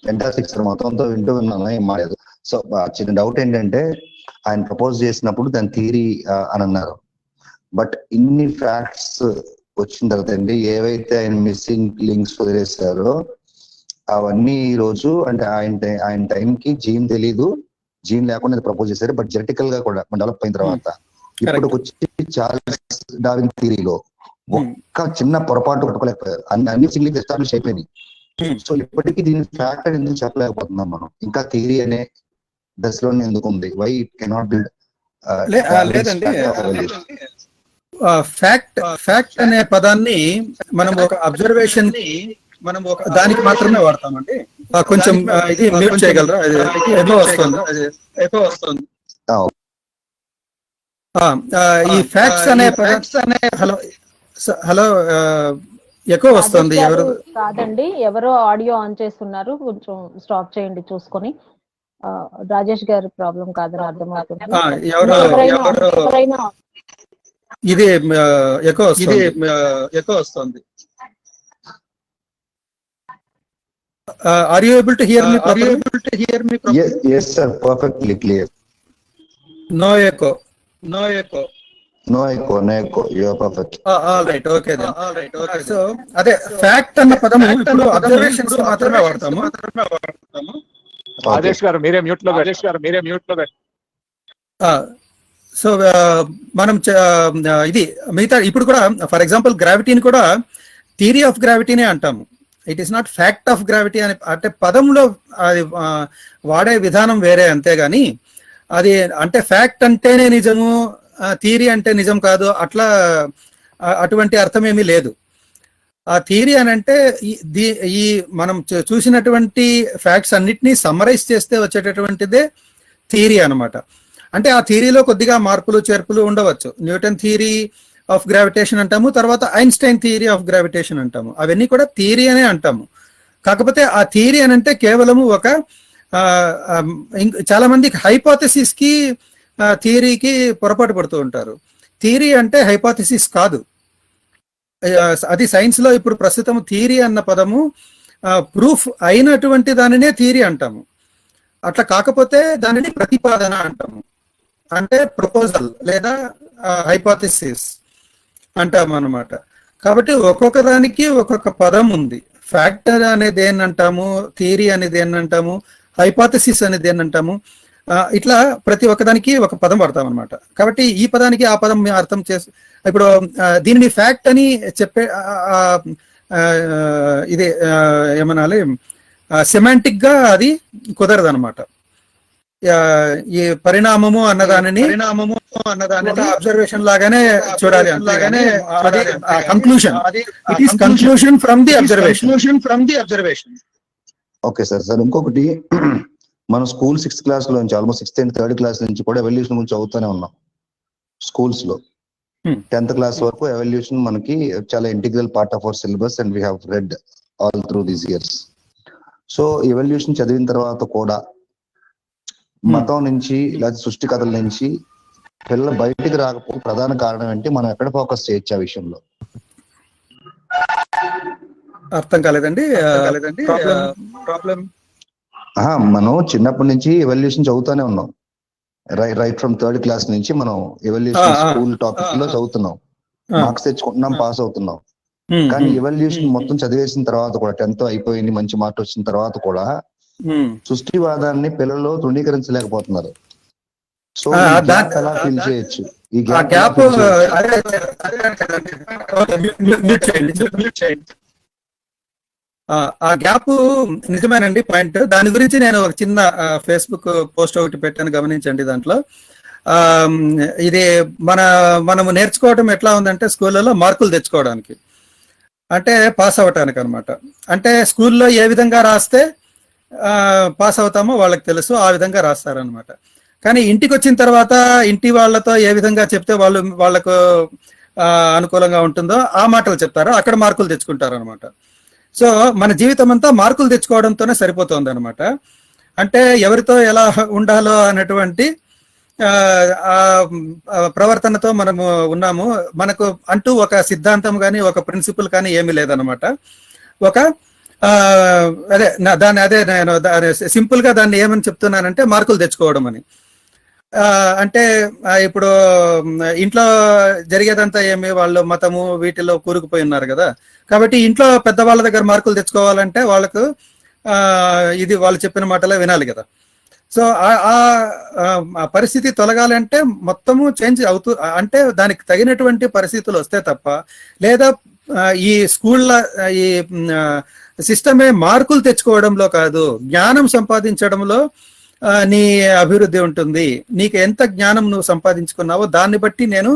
ఫెంటాస్టిక్ సార్, మొత్తంతో వింటూ ఉన్నాను, ఏం మాలేదు. సో చిన్న డౌట్ ఏంటంటే, ఆయన ప్రపోజ్ చేసినప్పుడు దాని థియరీ అని అన్నారు. బట్ ఇన్ని ఫ్యాక్ట్స్ వచ్చిన తర్వాత అండి, ఏవైతే ఆయన మిస్సింగ్ లింక్స్ వదిలేశారో అవన్నీ ఈ రోజు అంటే ఆయన టైంకి జీన్ తెలీదు, జీన్ లేకుండా ప్రపోజ్ చేశారు. బట్ జెనెటికల్ గా కూడా డెవలప్ అయిన తర్వాత ఇప్పుడు వచ్చి చార్లెస్ డార్విన్ థియరీలో ఒక్క చిన్న పొరపాటు పట్టుకోలేకపోయారు. అన్ని సింగ్లింగ్స్ ఎస్టాబ్లిష్ అయిపోయినాయి. సో ఇప్పటికీ దీని ఫ్యాక్ట్ అని ఎందుకు చెప్పలేకపోతున్నాం మనం? ఇంకా థియరీ అనే దశలోనే ఎందుకు ఉంది? Why it cannot build? లేదండి, ఫ్యాక్ట్ అనే పదాన్ని మనం ఒక అబ్జర్వేషన్ దానికి మాత్రమే వాడతామండి. కొంచెం ఇది మ్యూట్ చేయగలరా? ఎకో వస్తుంది. ఈ ఫ్యాక్ట్స్ అనే హలో ఎకో వస్తుంది. ఎవరు కాదండి, ఎవరో ఆడియో ఆన్ చేస్తున్నారు, కొంచెం స్టాప్ చేయండి చూసుకొని. రాజేష్ గారి ప్రాబ్లం కాదని అర్థమవుతుంది. ఇది ఎకో వస్తుంది. Are you able to hear me properly? Yes sir, perfectly clear. No echo. No echo, you are perfect. All right, okay then. So అదే ఫ్యాక్ట్ అన్న పదము ఇప్పుడు అబ్జర్వేషన్స్ మాత్రమే వాడతాము. రాజేష్ గారు మీరే మ్యూట్ లో. సో మనం ఇది మిగతా ఇప్పుడు కూడా ఫర్ ఎగ్జాంపుల్ గ్రావిటీని కూడా థియరీ ఆఫ్ గ్రావిటీనే అంటాము. It is not fact of gravity అని, అంటే పదంలో అది వాడే విధానం వేరే, అంతేగాని అది అంటే ఫ్యాక్ట్ అంటేనే నిజము, థియరీ అంటే నిజం కాదు, అటువంటి అర్థం ఏమీ లేదు. ఆ థియరీ అని అంటే ఈ మనం చూసినటువంటి ఫ్యాక్ట్స్ అన్నిటినీ సమ్మరైజ్ చేస్తే వచ్చేటటువంటిదే థియరీ అన్నమాట. అంటే ఆ థియరీలో కొద్దిగా మార్పులు చేర్పులు ఉండవచ్చు. న్యూటన్ థియరీ ఆఫ్ గ్రావిటేషన్ అంటాము, తర్వాత ఐన్స్టైన్ థియరీ ఆఫ్ గ్రావిటేషన్ అంటాము. అవన్నీ కూడా థియరీ అనే అంటాము. కాకపోతే ఆ థియరీ అని అంటే కేవలము ఒక చాలా మందికి హైపోథెసిస్ కి థియరీకి పొరపాటు పడుతూ ఉంటారు. థియరీ అంటే హైపోథెసిస్ కాదు, అది సైన్స్ లో ఇప్పుడు ప్రస్తుతం థియరీ అన్న పదము ప్రూఫ్ అయినటువంటి దానినే థియరీ అంటాము. అట్లా కాకపోతే దానిని ప్రతిపాదన అంటాము, అంటే ప్రపోజల్ లేదా హైపోథెసిస్ అంటాము అన్నమాట. కాబట్టి ఒక్కొక్క దానికి ఒక్కొక్క పదం ఉంది. ఫ్యాక్టర్ అనేది ఏంటంటాము, థియరీ అనేది ఏంటంటాము, హైపోథెసిస్ అనేది ఏంటంటాము, ఇట్లా ప్రతి ఒక్కదానికి ఒక పదం పడతాం అనమాట. కాబట్టి ఈ పదానికి ఆ పదం అర్థం చేసి ఇప్పుడు దీనిని ఫ్యాక్ట్ అని చెప్పే ఇది ఏమనాలి, సెమాంటిక్ గా అది కుదరదు అనమాట. ఈ పరిణామము అన్నదానిని అబ్జర్వేషన్ లాగానే చూడాలి, అంతేగానే conclusion. It is conclusion from the observation. Okay sir. ఇంకొకటి, మనం స్కూల్ 6th క్లాస్ లో నుంచి almost 6th and 3rd class నుంచి కూడా ఎవల్యూషన్ గురించి చదువుతూనే ఉన్నాం స్కూల్స్ లో. 10th క్లాస్ వరకు ఎవల్యూషన్ మనకి చాలా integral part of our syllabus and we have read all through these years. So evolution చదివిన తర్వాత కూడా మతం నుంచి లేదా సృష్టి కథల నుంచి పిల్లలు బయటికి రాకపోతే ప్రధాన కారణం ఏంటి? మనం ఎక్కడ ఫోకస్ చేయొచ్చు ఆ విషయంలో? అర్థం కాలేదండి. ప్రాబ్లం మనం చిన్నప్పటి నుంచి ఎవల్యూషన్ చదువుతానే ఉన్నాం. రైట్ ఫ్రమ్ 3rd క్లాస్ నుంచి మనం ఎవల్యూషన్ స్కూల్ టాపిక్ లో చదువుతున్నాం, మార్క్స్ తెచ్చుకుంటున్నాం, పాస్ అవుతున్నాం. కానీ ఎవల్యూషన్ మొత్తం చదివేసిన తర్వాత కూడా 10th అయిపోయింది, మంచి మార్క్ వచ్చిన తర్వాత కూడా సృష్టివాదాన్ని పిల్లలు తృణీకరించలేకపోతున్నారు. సో ఎలా ఫీల్ చేయొచ్చు? ఈ గ్యాప్ ఆ గ్యాప్ నిజమేనండి పాయింట్. దాని గురించి నేను ఒక చిన్న ఫేస్బుక్ పోస్ట్ ఒకటి పెట్టాను, గమనించండి. దాంట్లో ఇది మనము నేర్చుకోవడం ఎట్లా ఉందంటే స్కూళ్ళలో మార్కులు తెచ్చుకోవడానికి, అంటే పాస్ అవ్వటానికి అనమాట. అంటే స్కూల్లో ఏ విధంగా రాస్తే పాస్ అవుతామో వాళ్ళకి తెలుసు, ఆ విధంగా రాస్తారనమాట. కానీ ఇంటికి వచ్చిన తర్వాత ఇంటి వాళ్ళతో ఏ విధంగా చెప్తే వాళ్ళకు అనుకూలంగా ఉంటుందో ఆ మాటలు చెప్తారు, అక్కడ మార్కులు తెచ్చుకుంటారు అనమాట. సో మన జీవితం అంతా మార్కులు తెచ్చుకోవడంతోనే సరిపోతుంది అనమాట. అంటే ఎవరితో ఎలా ఉండాలో అనేటువంటి ప్రవర్తనతో మనము ఉన్నాము. మనకు అంటూ ఒక సిద్ధాంతం కానీ ఒక ప్రిన్సిపల్ కానీ ఏమీ లేదనమాట. ఒక నేను సింపుల్ గా దాన్ని ఏమని చెప్తున్నానంటే మార్కులు తెచ్చుకోవడం అని. అంటే ఇప్పుడు ఇంట్లో జరిగేదంతా ఏమి, వాళ్ళు మతము వీటిలో కూరుకుపోయి ఉన్నారు కదా. కాబట్టి ఇంట్లో పెద్దవాళ్ళ దగ్గర మార్కులు తెచ్చుకోవాలంటే వాళ్ళకు ఇది వాళ్ళు చెప్పిన మాటలే వినాలి కదా. సో ఆ పరిస్థితి తొలగాలంటే మొత్తము చేంజ్ అవుతూ, అంటే దానికి తగినటువంటి పరిస్థితులు వస్తే తప్ప, లేదా ఈ స్కూళ్ళ ఈ సిస్టమే మార్కులు తెచ్చుకోవడంలో కాదు, జ్ఞానం సంపాదించడంలో నీ అభివృద్ధి ఉంటుంది. నీకు ఎంత జ్ఞానం నువ్వు సంపాదించుకున్నావో దాన్ని బట్టి నేను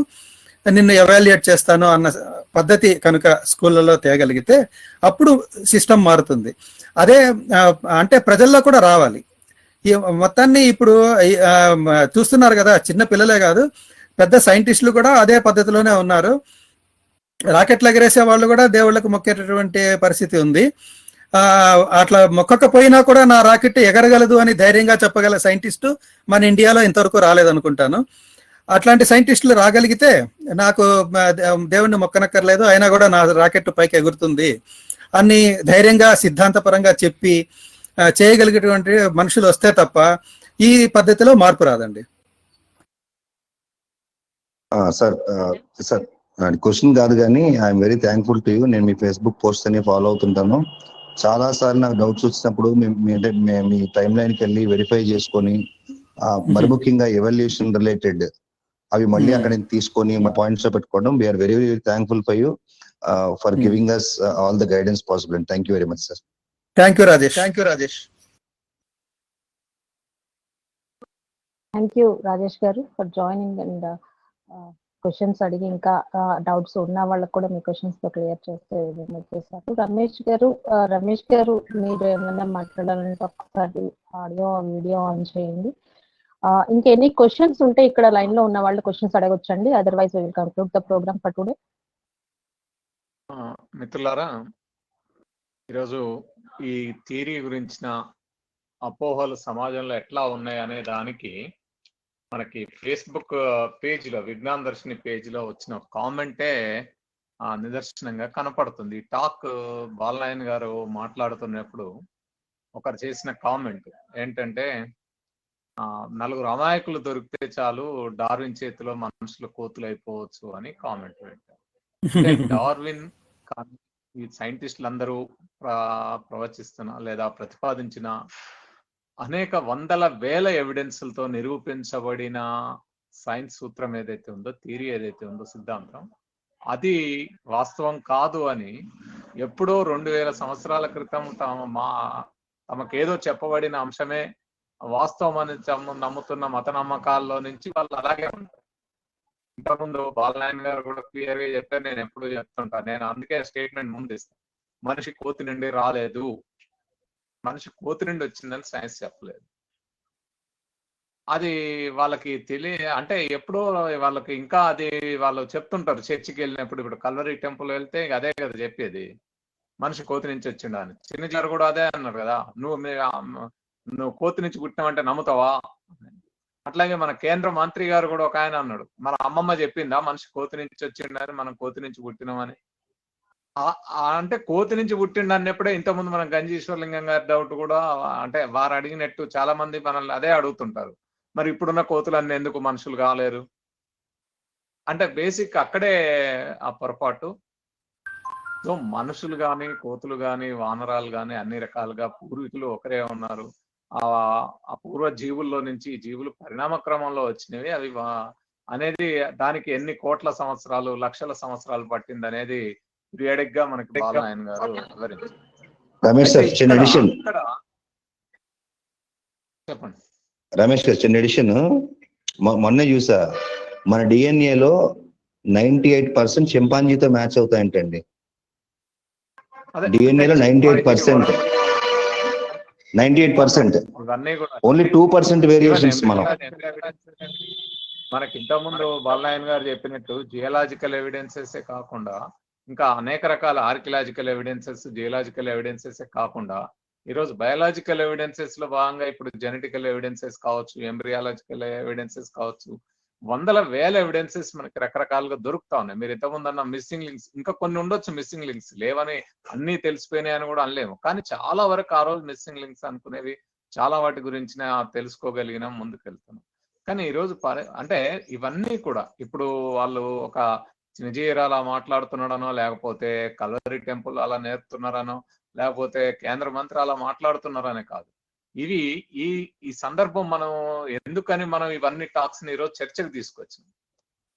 నిన్ను ఎవాల్యుయేట్ చేస్తాను అన్న పద్ధతి కనుక స్కూళ్ళలో తేగలిగితే అప్పుడు సిస్టమ్ మారుతుంది. అదే అంటే ప్రజల్లో కూడా రావాలి. ఈ మొత్తాన్ని ఇప్పుడు చూస్తున్నారు కదా, చిన్న పిల్లలే కాదు, పెద్ద సైంటిస్టులు కూడా అదే పద్ధతిలోనే ఉన్నారు. రాకెట్లు ఎగరేసే వాళ్ళు కూడా దేవుళ్ళకు మొక్కేటటువంటి పరిస్థితి ఉంది. అట్లా మొక్కకపోయినా కూడా నా రాకెట్ ఎగరగలదు అని ధైర్యంగా చెప్పగల సైంటిస్టు మన ఇండియాలో ఇంతవరకు రాలేదనుకుంటాను. అట్లాంటి సైంటిస్టులు రాగలిగితే నాకు దేవుణ్ణి మొక్కనక్కర్లేదు, అయినా కూడా నా రాకెట్ పైకి ఎగురుతుంది అని ధైర్యంగా సిద్ధాంతపరంగా చెప్పి చేయగలిగేటువంటి మనుషులు వస్తే తప్ప ఈ పద్ధతిలో మార్పు రాదండి. సార్ క్వశ్చన్ కాదు కానీ I'm very thankful to you. నేను మీ ఫేస్బుక్ పోస్ట్ అని ఫాలో అవుతుంటాను. చాలా సార్లు నాకు డౌట్స్ వచ్చినప్పుడు మీ టైం లైన్కి వెళ్ళి వెరిఫై చేసుకొని, మరి ముఖ్యంగా ఎవల్యూషన్ రిలేటెడ్ అవి మళ్ళీ అక్కడ తీసుకొని మా పాయింట్స్ లో పెట్టుకోవడం. We are very very thankful for you for giving us all the guidance possible. Thank you very much sir. Thank you Rajesh. Thank you Rajesh గారు ఫర్ జాయినింగ్ అండ్ క్వశ్చన్స్ అడిగి ఇంకా డౌట్స్ ఉన్న వాళ్ళకి కూడా మీ క్వశ్చన్స్ తో క్లియర్ చేస్తారు. రమేష్ గారు మీరు ఏమైనా మాట్లాడాలంటే ఒకసారి ఆడియో వీడియో ఆన్ చేయండి. ఇంకెన్ని క్వశ్చన్స్ ఉంటే ఇక్కడ లైన్ లో ఉన్న వాళ్ళు క్వశ్చన్స్ అడగొచ్చండి. Otherwise will conclude the programme for today. మిత్రులారా, ఈరోజు ఈ థియరీ గురించిన అపోహలు సమాజంలో ఎట్లా ఉన్నాయి అనే దానికి మనకి ఫేస్బుక్ పేజ్లో, విజ్ఞాన దర్శిని పేజ్లో వచ్చిన కామెంటే నిదర్శనంగా కనపడుతుంది. ఈ టాక్ బాలనాయన్ గారు మాట్లాడుతున్నప్పుడు ఒకరు చేసిన కామెంట్ ఏంటంటే, 4 అమాయకులు దొరికితే చాలు డార్విన్ చేతిలో మనుషులు కోతులు అయిపోవచ్చు అని కామెంట్ పెట్టారు. డార్విన్ ఈ సైంటిస్టులు అందరూ ప్రవచిస్తున్న లేదా ప్రతిపాదించిన అనేక వందల వేల ఎవిడెన్స్లతో నిరూపించబడిన సైన్స్ సూత్రం ఏదైతే ఉందో, థియరీ ఏదైతే ఉందో, సిద్ధాంతం, అది వాస్తవం కాదు అని ఎప్పుడో 2000 సంవత్సరాల క్రితం తమకేదో చెప్పబడిన అంశమే వాస్తవం అని నమ్ముతున్న మత నమ్మకాల్లో నుంచి వాళ్ళు అలాగే ఉంటారు. ఇంతకుముందు బాలనాయన్ గారు కూడా క్లియర్ గా చెప్పారు, నేను ఎప్పుడు చెప్తుంటాను. నేను అందుకే స్టేట్మెంట్ ముందు ఇస్తాను, మనిషి కోతి నుండి రాలేదు, మనిషి కోతి నుండి వచ్చిందని సైన్స్ చెప్పలేదు. అది వాళ్ళకి అంటే ఎప్పుడో వాళ్ళకి ఇంకా అది వాళ్ళు చెప్తుంటారు చర్చికి వెళ్ళినప్పుడు. ఇప్పుడు కల్వరీ టెంపుల్ వెళ్తే అదే కదా చెప్పేది, మనిషి కోతి నుంచి వచ్చిండా అని. చిన్నజారు కూడా అదే అన్నారు కదా, నువ్వు కోతి నుంచి పుట్టినావంటే నమ్ముతావా. అట్లాగే మన కేంద్ర మంత్రి గారు కూడా ఒక ఆయన అన్నాడు, మన అమ్మమ్మ చెప్పిందా మనిషి కోతి నుంచి వచ్చిండని, మనం కోతి నుంచి పుట్టినామని. అంటే కోతి నుంచి పుట్టిండు అన్నప్పుడే ఇంతకుముందు మనం గంజీశ్వరలింగం గారి డౌట్ కూడా, అంటే వారు అడిగినట్టు చాలా మంది మనల్ని అదే అడుగుతుంటారు, మరి ఇప్పుడున్న కోతులన్నీ ఎందుకు మనుషులు కాలేరు అంటే బేసిక్ అక్కడే ఆ పొరపాటు. సో మనుషులు గాని, కోతులు గాని, వానరాలు గాని అన్ని రకాలుగా పూర్వీకులు ఒకరే ఉన్నారు. ఆ పూర్వ జీవుల్లో నుంచి జీవులు పరిణామ క్రమంలో వచ్చినవి. అవి అనేది దానికి ఎన్ని కోట్ల సంవత్సరాలు, లక్షల సంవత్సరాలు పట్టింది అనేది పీరియాడిక్ గా మనకి బాలనాయన్ గారు వివరించారు. రమేష్ సార్ చిన్న ఎడిషన్, చెప్పండి రమేష్ గారు చిన్న ఎడిషన్. మొన్న చూసా మన డిఎన్ఏలో 98% చింపాంజీతో మ్యాచ్ అవుతాయంటండి. డిఎన్ఏలో 98%. ఓన్లీ 2% వేరియేషన్స్ మనం. మనకి ఇంతకుముందు బాలనాయన్ గారు చెప్పినట్టు జియోలాజికల్ ఎవిడెన్సెస్ కాకుండా ఇంకా అనేక రకాల ఆర్కియలాజికల్ ఎవిడెన్సెస్, జియోలాజికల్ ఎవిడెన్సెస్ కాకుండా ఈరోజు బయాలజికల్ ఎవిడెన్సెస్ లో భాగంగా ఇప్పుడు జెనెటికల్ ఎవిడెన్సెస్ కావచ్చు, ఎంబ్రియాలజికల్ ఎవిడెన్సెస్ కావచ్చు, వందల వేల ఎవిడెన్సెస్ మనకి రకరకాలుగా దొరుకుతా ఉన్నాయి. మీరు ఎంతమంది అన్న మిస్సింగ్ లింక్స్, ఇంకా కొన్ని ఉండొచ్చు మిస్సింగ్ లింక్స్, లేవని అన్ని తెలిసిపోయినాయని కూడా అనలేము. కానీ చాలా వరకు ఆ రోజు మిస్సింగ్ లింక్స్ అనుకునేవి చాలా వాటి గురించి తెలుసుకోగలిగినాం, ముందుకెళ్తున్నాం. కానీ ఈరోజు అంటే ఇవన్నీ కూడా ఇప్పుడు వాళ్ళు ఒక చిన్నజీయర్ అలా మాట్లాడుతున్నాడనో, లేకపోతే కల్వరీ టెంపుల్ అలా నేర్పుతున్నారనో, లేకపోతే కేంద్ర మంత్రి అలా మాట్లాడుతున్నారనే కాదు. ఇవి ఈ సందర్భం మనం ఎందుకని మనం ఇవన్నీ టాక్స్ ని ఈరోజు చర్చకు తీసుకొచ్చాం.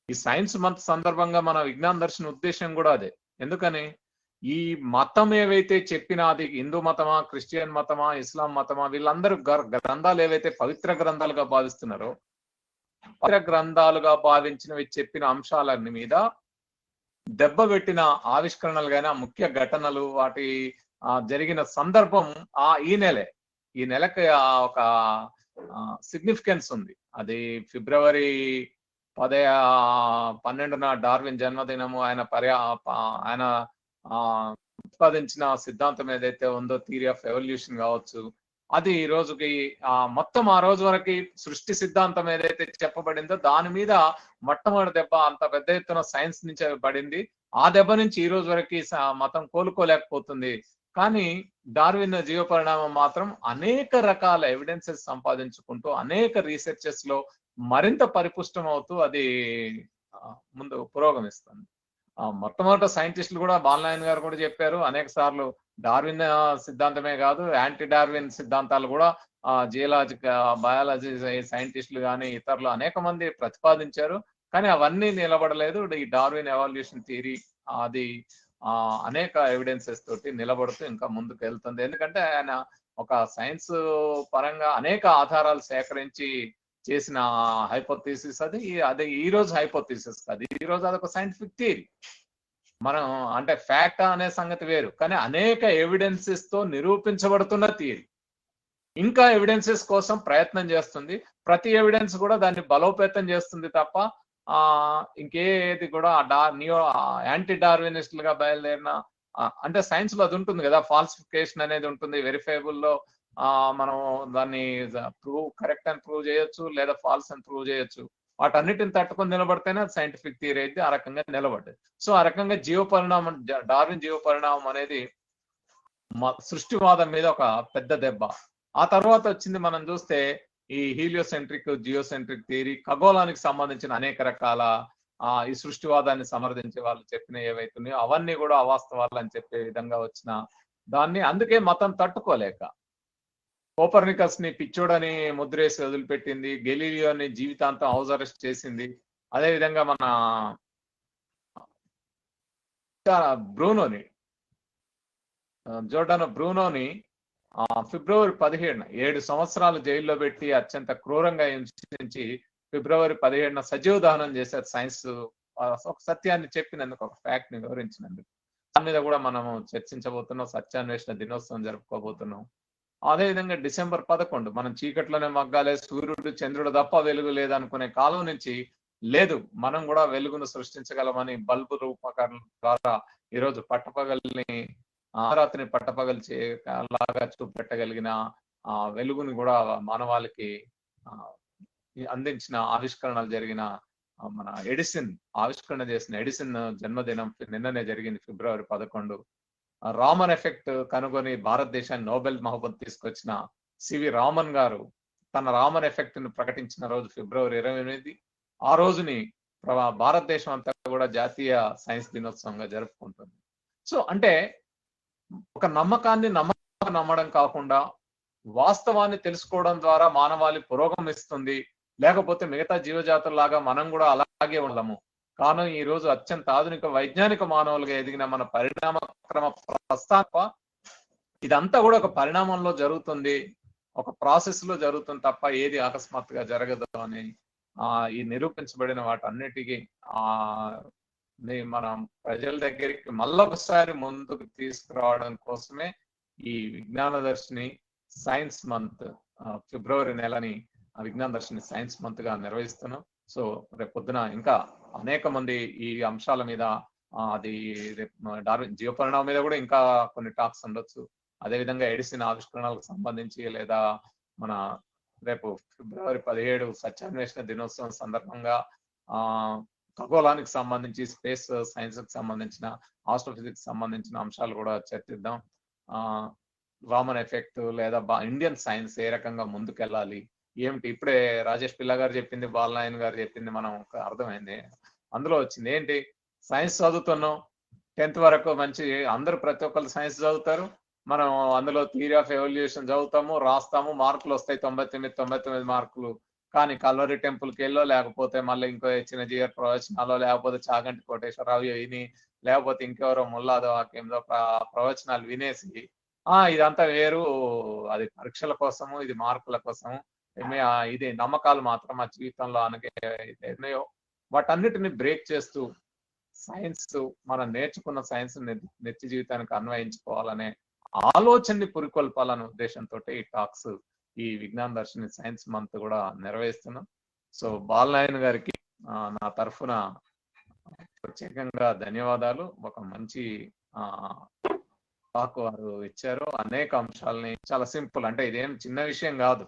ఈ సైన్స్ మంత్ సందర్భంగా మన విజ్ఞాన దర్శన ఉద్దేశం కూడా అదే. ఎందుకని ఈ మతం ఏవైతే చెప్పినా, అది హిందూ మతమా, క్రిస్టియన్ మతమా, ఇస్లాం మతమా, వీళ్ళందరూ గ్రంథాలు ఏవైతే పవిత్ర గ్రంథాలుగా భావిస్తున్నారో, పవిత్ర గ్రంథాలుగా భావించినవి చెప్పిన అంశాలన్నీ మీద దెబ్బ పెట్టిన ఆవిష్కరణలు కానీ, ఆ ముఖ్య ఘటనలు, వాటి జరిగిన సందర్భం ఈ నెలకి ఒక సిగ్నిఫికెన్స్ ఉంది. అది ఫిబ్రవరి 12న డార్విన్ జన్మదినము. ఆయన ఉత్పాదించిన సిద్ధాంతం ఏదైతే ఉందో, థియరీ ఆఫ్ ఎవల్యూషన్ కావచ్చు, అది ఈ రోజుకి మొత్తం ఆ రోజు వరకు సృష్టి సిద్ధాంతం ఏదైతే చెప్పబడిందో దాని మీద మొట్టమొదటి దెబ్బ అంత పెద్ద ఎత్తున సైన్స్ నుంచి పడింది. ఆ దెబ్బ నుంచి ఈ రోజు వరకు మతం కోలుకోలేకపోతుంది. కానీ డార్విన్ జీవ పరిణామం మాత్రం అనేక రకాల ఎవిడెన్సెస్ సంపాదించుకుంటూ, అనేక రీసెర్చెస్ లో మరింత పరిపుష్టం అవుతూ అది ముందు పురోగమిస్తుంది. మొట్టమొదటి సైంటిస్టులు కూడా, బాలనాయన్ గారు కూడా చెప్పారు అనేక సార్లు, డార్విన్ సిద్ధాంతమే కాదు, యాంటీ డార్విన్ సిద్ధాంతాలు కూడా బయాలజీ సైంటిస్టులు కానీ ఇతరులు అనేక మంది ప్రతిపాదించారు. కానీ అవన్నీ నిలబడలేదు. ఈ డార్విన్ ఎవల్యూషన్ థియరీ అది అనేక ఎవిడెన్సెస్ తోటి నిలబడుతూ ఇంకా ముందుకు వెళ్తుంది. ఎందుకంటే ఆయన ఒక సైన్స్ పరంగా అనేక ఆధారాలు సేకరించి చేసిన హైపోథీసిస్ అది ఈ రోజు హైపోథీసిస్ కాదు, ఈ రోజు అదొక సైంటిఫిక్ థియరీ. మనం అంటే ఫ్యాక్ట్ అనే సంగతి వేరు, కానీ అనేక ఎవిడెన్సెస్ తో నిరూపించబడుతున్న థియరీ. ఇంకా ఎవిడెన్సెస్ కోసం ప్రయత్నం చేస్తుంది. ప్రతి ఎవిడెన్స్ కూడా దాన్ని బలోపేతం చేస్తుంది తప్ప ఇంకేది కూడా యాంటీ డార్వినిస్టులుగా బయలుదేరిన, అంటే సైన్స్ లో అది ఉంటుంది కదా, ఫాల్సిఫికేషన్ అనేది ఉంటుంది. వెరిఫైబుల్ లో మనం దాన్ని కరెక్ట్ అని ప్రూవ్ చేయొచ్చు, లేదా ఫాల్స్ అని ప్రూవ్ చేయొచ్చు. వాటన్నిటిని తట్టుకొని నిలబడితేనే అది సైంటిఫిక్ థియరీ అయితే ఆ రకంగా నిలబడ్డది. సో ఆ రకంగా జీవపరిణామం, డార్విన్ జీవపరిణామం అనేది సృష్టివాదం మీద ఒక పెద్ద దెబ్బ. ఆ తర్వాత వచ్చింది మనం చూస్తే ఈ హీలియోసెంట్రిక్, జియోసెంట్రిక్ థియరీ, ఖగోళానికి సంబంధించిన అనేక రకాల ఈ సృష్టివాదాన్ని సమర్థించే వాళ్ళు చెప్పిన ఏవైతున్నాయో అవన్నీ కూడా అవాస్తవాలు అని చెప్పే విధంగా వచ్చిన దాన్ని, అందుకే మతం తట్టుకోలేక కోపర్నికస్ ని పిచ్చోడని ముద్రేసి వదిలిపెట్టింది, గెలీలియోని జీవితాంతం హౌస్ అరెస్ట్ చేసింది. అదేవిధంగా మన జోర్డానో బ్రూనోని ఫిబ్రవరి 17న 7 సంవత్సరాలు జైల్లో పెట్టి అత్యంత క్రూరంగా హింసించి ఫిబ్రవరి 17న సజీవ దహనం చేశారు. సైన్స్ ఒక సత్యాన్ని చెప్పినందుకు, ఒక ఫ్యాక్ట్ ని వివరించినందుకు. దాని మీద కూడా మనము చర్చించబోతున్నాం. సత్యాన్వేషణ దినోత్సవం జరుపుకోబోతున్నాం. అదేవిధంగా డిసెంబర్ 11 మనం చీకట్లోనే మగ్గాలే, సూర్యుడు చంద్రుడు తప్ప వెలుగు లేదనుకునే కాలం నుంచి లేదు, మనం కూడా వెలుగును సృష్టించగలమని బల్బు రూపకరణ ద్వారా ఈరోజు పట్టపగల్ని రాత్రిని పట్టపగలు లాగా చూపెట్టగలిగిన వెలుగుని కూడా మానవాళికి అందించిన ఆవిష్కరణలు జరిగిన మన ఎడిసన్ ఆవిష్కరణ చేసిన ఎడిసన్ జన్మదినం నిన్ననే జరిగింది, ఫిబ్రవరి 11. రామన్ ఎఫెక్ట్ కనుగొని భారతదేశాన్ని నోబెల్ బహుమతి తీసుకొచ్చిన సివి రామన్ గారు తన రామన్ ఎఫెక్ట్ ను ప్రకటించిన రోజు ఫిబ్రవరి 28. ఆ రోజుని భారతదేశం అంతా కూడా జాతీయ సైన్స్ దినోత్సవంగా జరుపుకుంటుంది. సో అంటే ఒక నమ్మకాన్ని నమ్మడం కాకుండా వాస్తవాన్ని తెలుసుకోవడం ద్వారా మానవాళి పురోగమిస్తుంది, లేకపోతే మిగతా జీవజాతుల్లాగా మనం కూడా అలాగే ఉండము. కానీ ఈ రోజు అత్యంత ఆధునిక వైజ్ఞానిక మానవులుగా ఎదిగిన మన పరిణామ క్రమ ప్రస్తాప ఇదంతా కూడా ఒక పరిణామంలో జరుగుతుంది, ఒక ప్రాసెస్ లో జరుగుతుంది తప్ప ఏది అకస్మాత్తుగా జరగదు అని ఈ నిరూపించబడిన వాటన్నిటికీ మనం ప్రజల దగ్గరికి మళ్ళొకసారి ముందుకు తీసుకురావడం కోసమే ఈ విజ్ఞాన దర్శిని సైన్స్ మంత్ ఫిబ్రవరి నెలని విజ్ఞాన దర్శిని సైన్స్ మంత్ గా నిర్వహిస్తున్నాం. సో రేపు పొద్దున ఇంకా అనేక మంది ఈ అంశాల మీద అది డార్విన్ జీవపరిణామం మీద కూడా ఇంకా కొన్ని టాక్స్ ఉండొచ్చు. అదేవిధంగా ఎడిసిన్ ఆవిష్కరణలకు సంబంధించి లేదా మన రేపు ఫిబ్రవరి 17 సత్యాన్వేషణ దినోత్సవం సందర్భంగా ఖగోళానికి సంబంధించి స్పేస్ సైన్స్ కి సంబంధించిన ఆస్ట్రోఫిజిక్స్ సంబంధించిన అంశాలు కూడా చర్చిద్దాం. రామన్ ఎఫెక్ట్ లేదా ఇండియన్ సైన్స్ ఏ రకంగా ముందుకెళ్ళాలి ఏమిటి, ఇప్పుడే రాజేష్ పిల్ల గారు చెప్పింది, బాలనాయన్ గారు చెప్పింది మనం అర్థమైంది. అందులో వచ్చింది ఏంటి, సైన్స్ చదువుతున్నాం 10th వరకు మంచి, అందరూ ప్రతి ఒక్కరు సైన్స్ చదువుతారు, మనం అందులో థియరీ ఆఫ్ ఎవల్యూషన్ చదువుతాము, రాస్తాము, మార్కులు వస్తాయి 99 మార్కులు. కానీ కల్వరి టెంపుల్కి వెళ్ళో లేకపోతే మళ్ళీ ఇంకో చిన్న జీఆర్ ప్రవచనాలో లేకపోతే చాగంటి కోటేశ్వరరావు విని లేకపోతే ఇంకెవరో ముల్లాదో వాక్యంలో ప్రవచనాలు వినేసి ఇదంతా వేరు, అది పరీక్షల కోసము, ఇది మార్కుల కోసము, ఇది నమ్మకాలు మాత్రం ఆ జీవితంలో అనగే ఎన్నయో వాటన్నిటిని బ్రేక్ చేస్తూ సైన్స్ మనం నేర్చుకున్న సైన్స్ నిత్య జీవితానికి అన్వయించుకోవాలనే ఆలోచనని పురికొల్పాలనే ఉద్దేశంతో ఈ టాక్స్ ఈ విజ్ఞాన దర్శిని సైన్స్ మంత్ కూడా నిర్వహిస్తున్నాం. సో బాలనాయన్ గారికి నా తరఫున ప్రత్యేకంగా ధన్యవాదాలు. ఒక మంచి టాక్ వారు ఇచ్చారు, అనేక అంశాలని చాలా సింపుల్, అంటే ఇదేం చిన్న విషయం కాదు,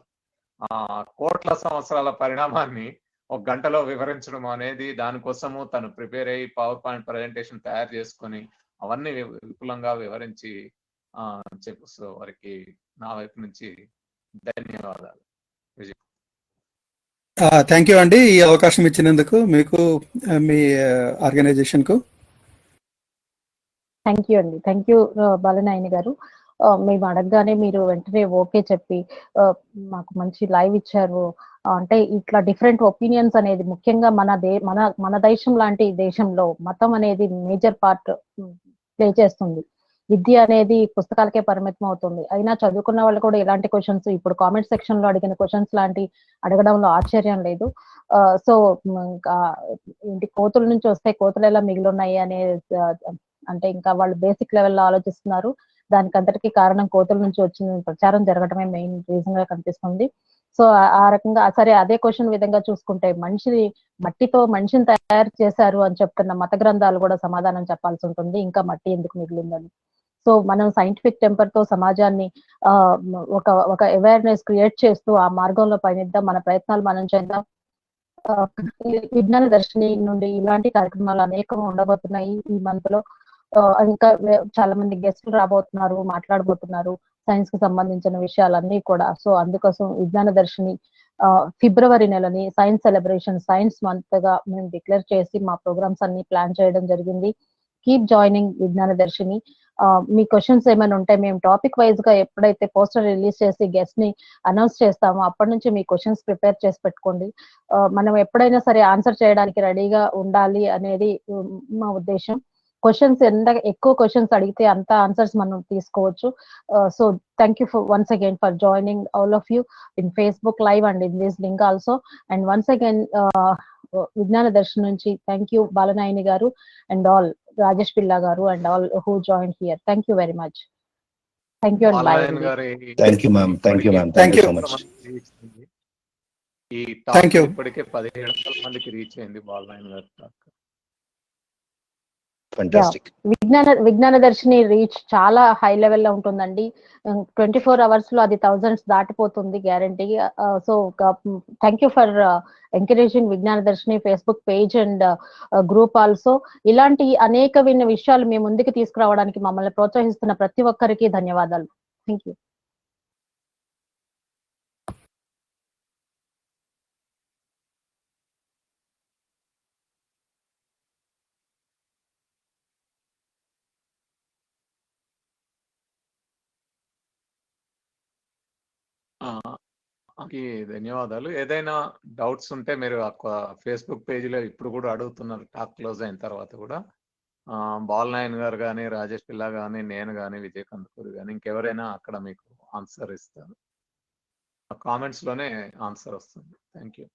కోట్ల సంవత్సరాల పరిణామాన్ని ఒక గంటలో వివరించడం అనేది, దానికోసము తను ప్రిపేర్ అయ్యి పవర్ పాయింట్ ప్రజెంటేషన్ తయారు చేసుకొని అవన్నీ విపులంగా వివరించి చెప్పు. సో వారికి నా వైపు నుంచి ధన్యవాదాలు. విజయ్. థ్యాంక్ యూ అండి ఈ అవకాశం ఇచ్చినందుకు మీకు మీ ఆర్గనైజేషన్ కు. థ్యాంక్ యూ అండి, థ్యాంక్ యూ బాలనాయని గారు. మేము అడగగానే మీరు వెంటనే ఓకే చెప్పి మాకు మంచి లైవ్ ఇచ్చారు. అంటే ఇట్లా డిఫరెంట్ ఒపీనియన్స్ అనేది ముఖ్యంగా మన దేశం లాంటి దేశంలో మతం అనేది మేజర్ పార్ట్ ప్లే చేస్తుంది. విద్య అనేది పుస్తకాలకే పరిమితం అవుతుంది. అయినా చదువుకున్న వాళ్ళు కూడా ఇలాంటి క్వశ్చన్స్ ఇప్పుడు కామెంట్ సెక్షన్ లో అడిగిన క్వశ్చన్స్ లాంటి అడగడంలో ఆశ్చర్యం లేదు. సో ఏంటి, కోతుల నుంచి వస్తే కోతులు ఎలా మిగిలిన్నాయి అనే, అంటే ఇంకా వాళ్ళు బేసిక్ లెవెల్లో ఆలోచిస్తున్నారు. దానికి అంతటికీ కారణం కోతుల నుంచి వచ్చిన ప్రచారం జరగడమే మెయిన్ రీజన్ గా కనిపిస్తుంది. సో ఆ రకంగా సరే, అదే క్వశ్చన్ విధంగా చూసుకుంటే మట్టితో మనిషిని తయారు చేశారు అని చెప్తున్న మత గ్రంథాలు కూడా సమాధానం చెప్పాల్సి ఉంటుంది, ఇంకా మట్టి ఎందుకు మిగిలిందని. సో మనం సైంటిఫిక్ టెంపర్ తో సమాజాన్ని ఒక అవేర్నెస్ క్రియేట్ చేస్తూ ఆ మార్గంలో పయనిద్దాం, మన ప్రయత్నాలు మనం చేద్దాం. విజ్ఞాన దర్శిని నుండి ఇలాంటి కార్యక్రమాలు అనేకం ఉండబోతున్నాయి ఈ మంత్ లో. ఇంకా చాలా మంది గెస్టులు రాబోతున్నారు, మాట్లాడబోతున్నారు సైన్స్ కి సంబంధించిన విషయాలన్నీ కూడా. సో అందుకోసం విజ్ఞాన దర్శిని ఫిబ్రవరి నెలని సైన్స్ సెలబ్రేషన్ సైన్స్ మంత్ గా మేము డిక్లేర్ చేసి మా ప్రోగ్రామ్స్ అన్ని ప్లాన్ చేయడం జరిగింది. కీప్ జాయినింగ్ విజ్ఞాన దర్శిని. మీ క్వశ్చన్స్ ఏమైనా ఉంటే మేము టాపిక్ వైజ్ గా ఎప్పుడైతే పోస్టర్ రిలీజ్ చేసి గెస్ట్ ని అనౌన్స్ చేస్తామో అప్పటి నుంచి మీ క్వశ్చన్స్ ప్రిపేర్ చేసి పెట్టుకోండి. మనం ఎప్పుడైనా సరే ఆన్సర్ చేయడానికి రెడీగా ఉండాలి అనేది మా ఉద్దేశం. క్వశ్చన్స్ ఎంత ఎక్కువ క్వశ్చన్స్ అడిగితే అంత ఆన్సర్స్ మనం తీసుకోవచ్చు. So thank you once again for joining all of you in Facebook live and in this link also. And once again విజ్ఞాన దర్శన్ నుంచి థ్యాంక్ యూ బాలనాయని గారు అండ్ ఆల్, రాజేష్ పిల్ల గారు and all who joined here. Thank you very much. Thank you and bye Balanayan అండి. గారి thank you ma'am, thank you ma'am, Thank thank you you. So much. ఈ Thank talk you. ఇప్పటికే 1700 మందికి reach అయింది బాలనాయన్ గారి talk. Fantastic. Vignana Darshini reach చాలా high level లో ఉంటుందండి. 24 hours లో అది థౌజండ్స్ దాటిపోతుంది guarantee. So thank you for encouraging Vignana Darshini Facebook page and group also. ఇలాంటి అనేక విషయాలు మీ ముందుకు తీసుకురావడానికి మమ్మల్ని ప్రోత్సహిస్తున్న ప్రతి ఒక్కరికి ధన్యవాదాలు. Thank you. ధన్యవాదాలు. ఏదైనా డౌట్స్ ఉంటే మీరు ఫేస్బుక్ పేజీలో ఇప్పుడు కూడా అడుగుతున్నారు టాక్ క్లోజ్ అయిన తర్వాత కూడా. బాలనాయన్ గారు కానీ, రాజేష్ పిల్ల కానీ, నేను కానీ, విజయ్ కందుకూరి కానీ ఇంకెవరైనా అక్కడ మీకు ఆన్సర్ ఇస్తారు. కామెంట్స్ లోనే ఆన్సర్ వస్తుంది. Thank you.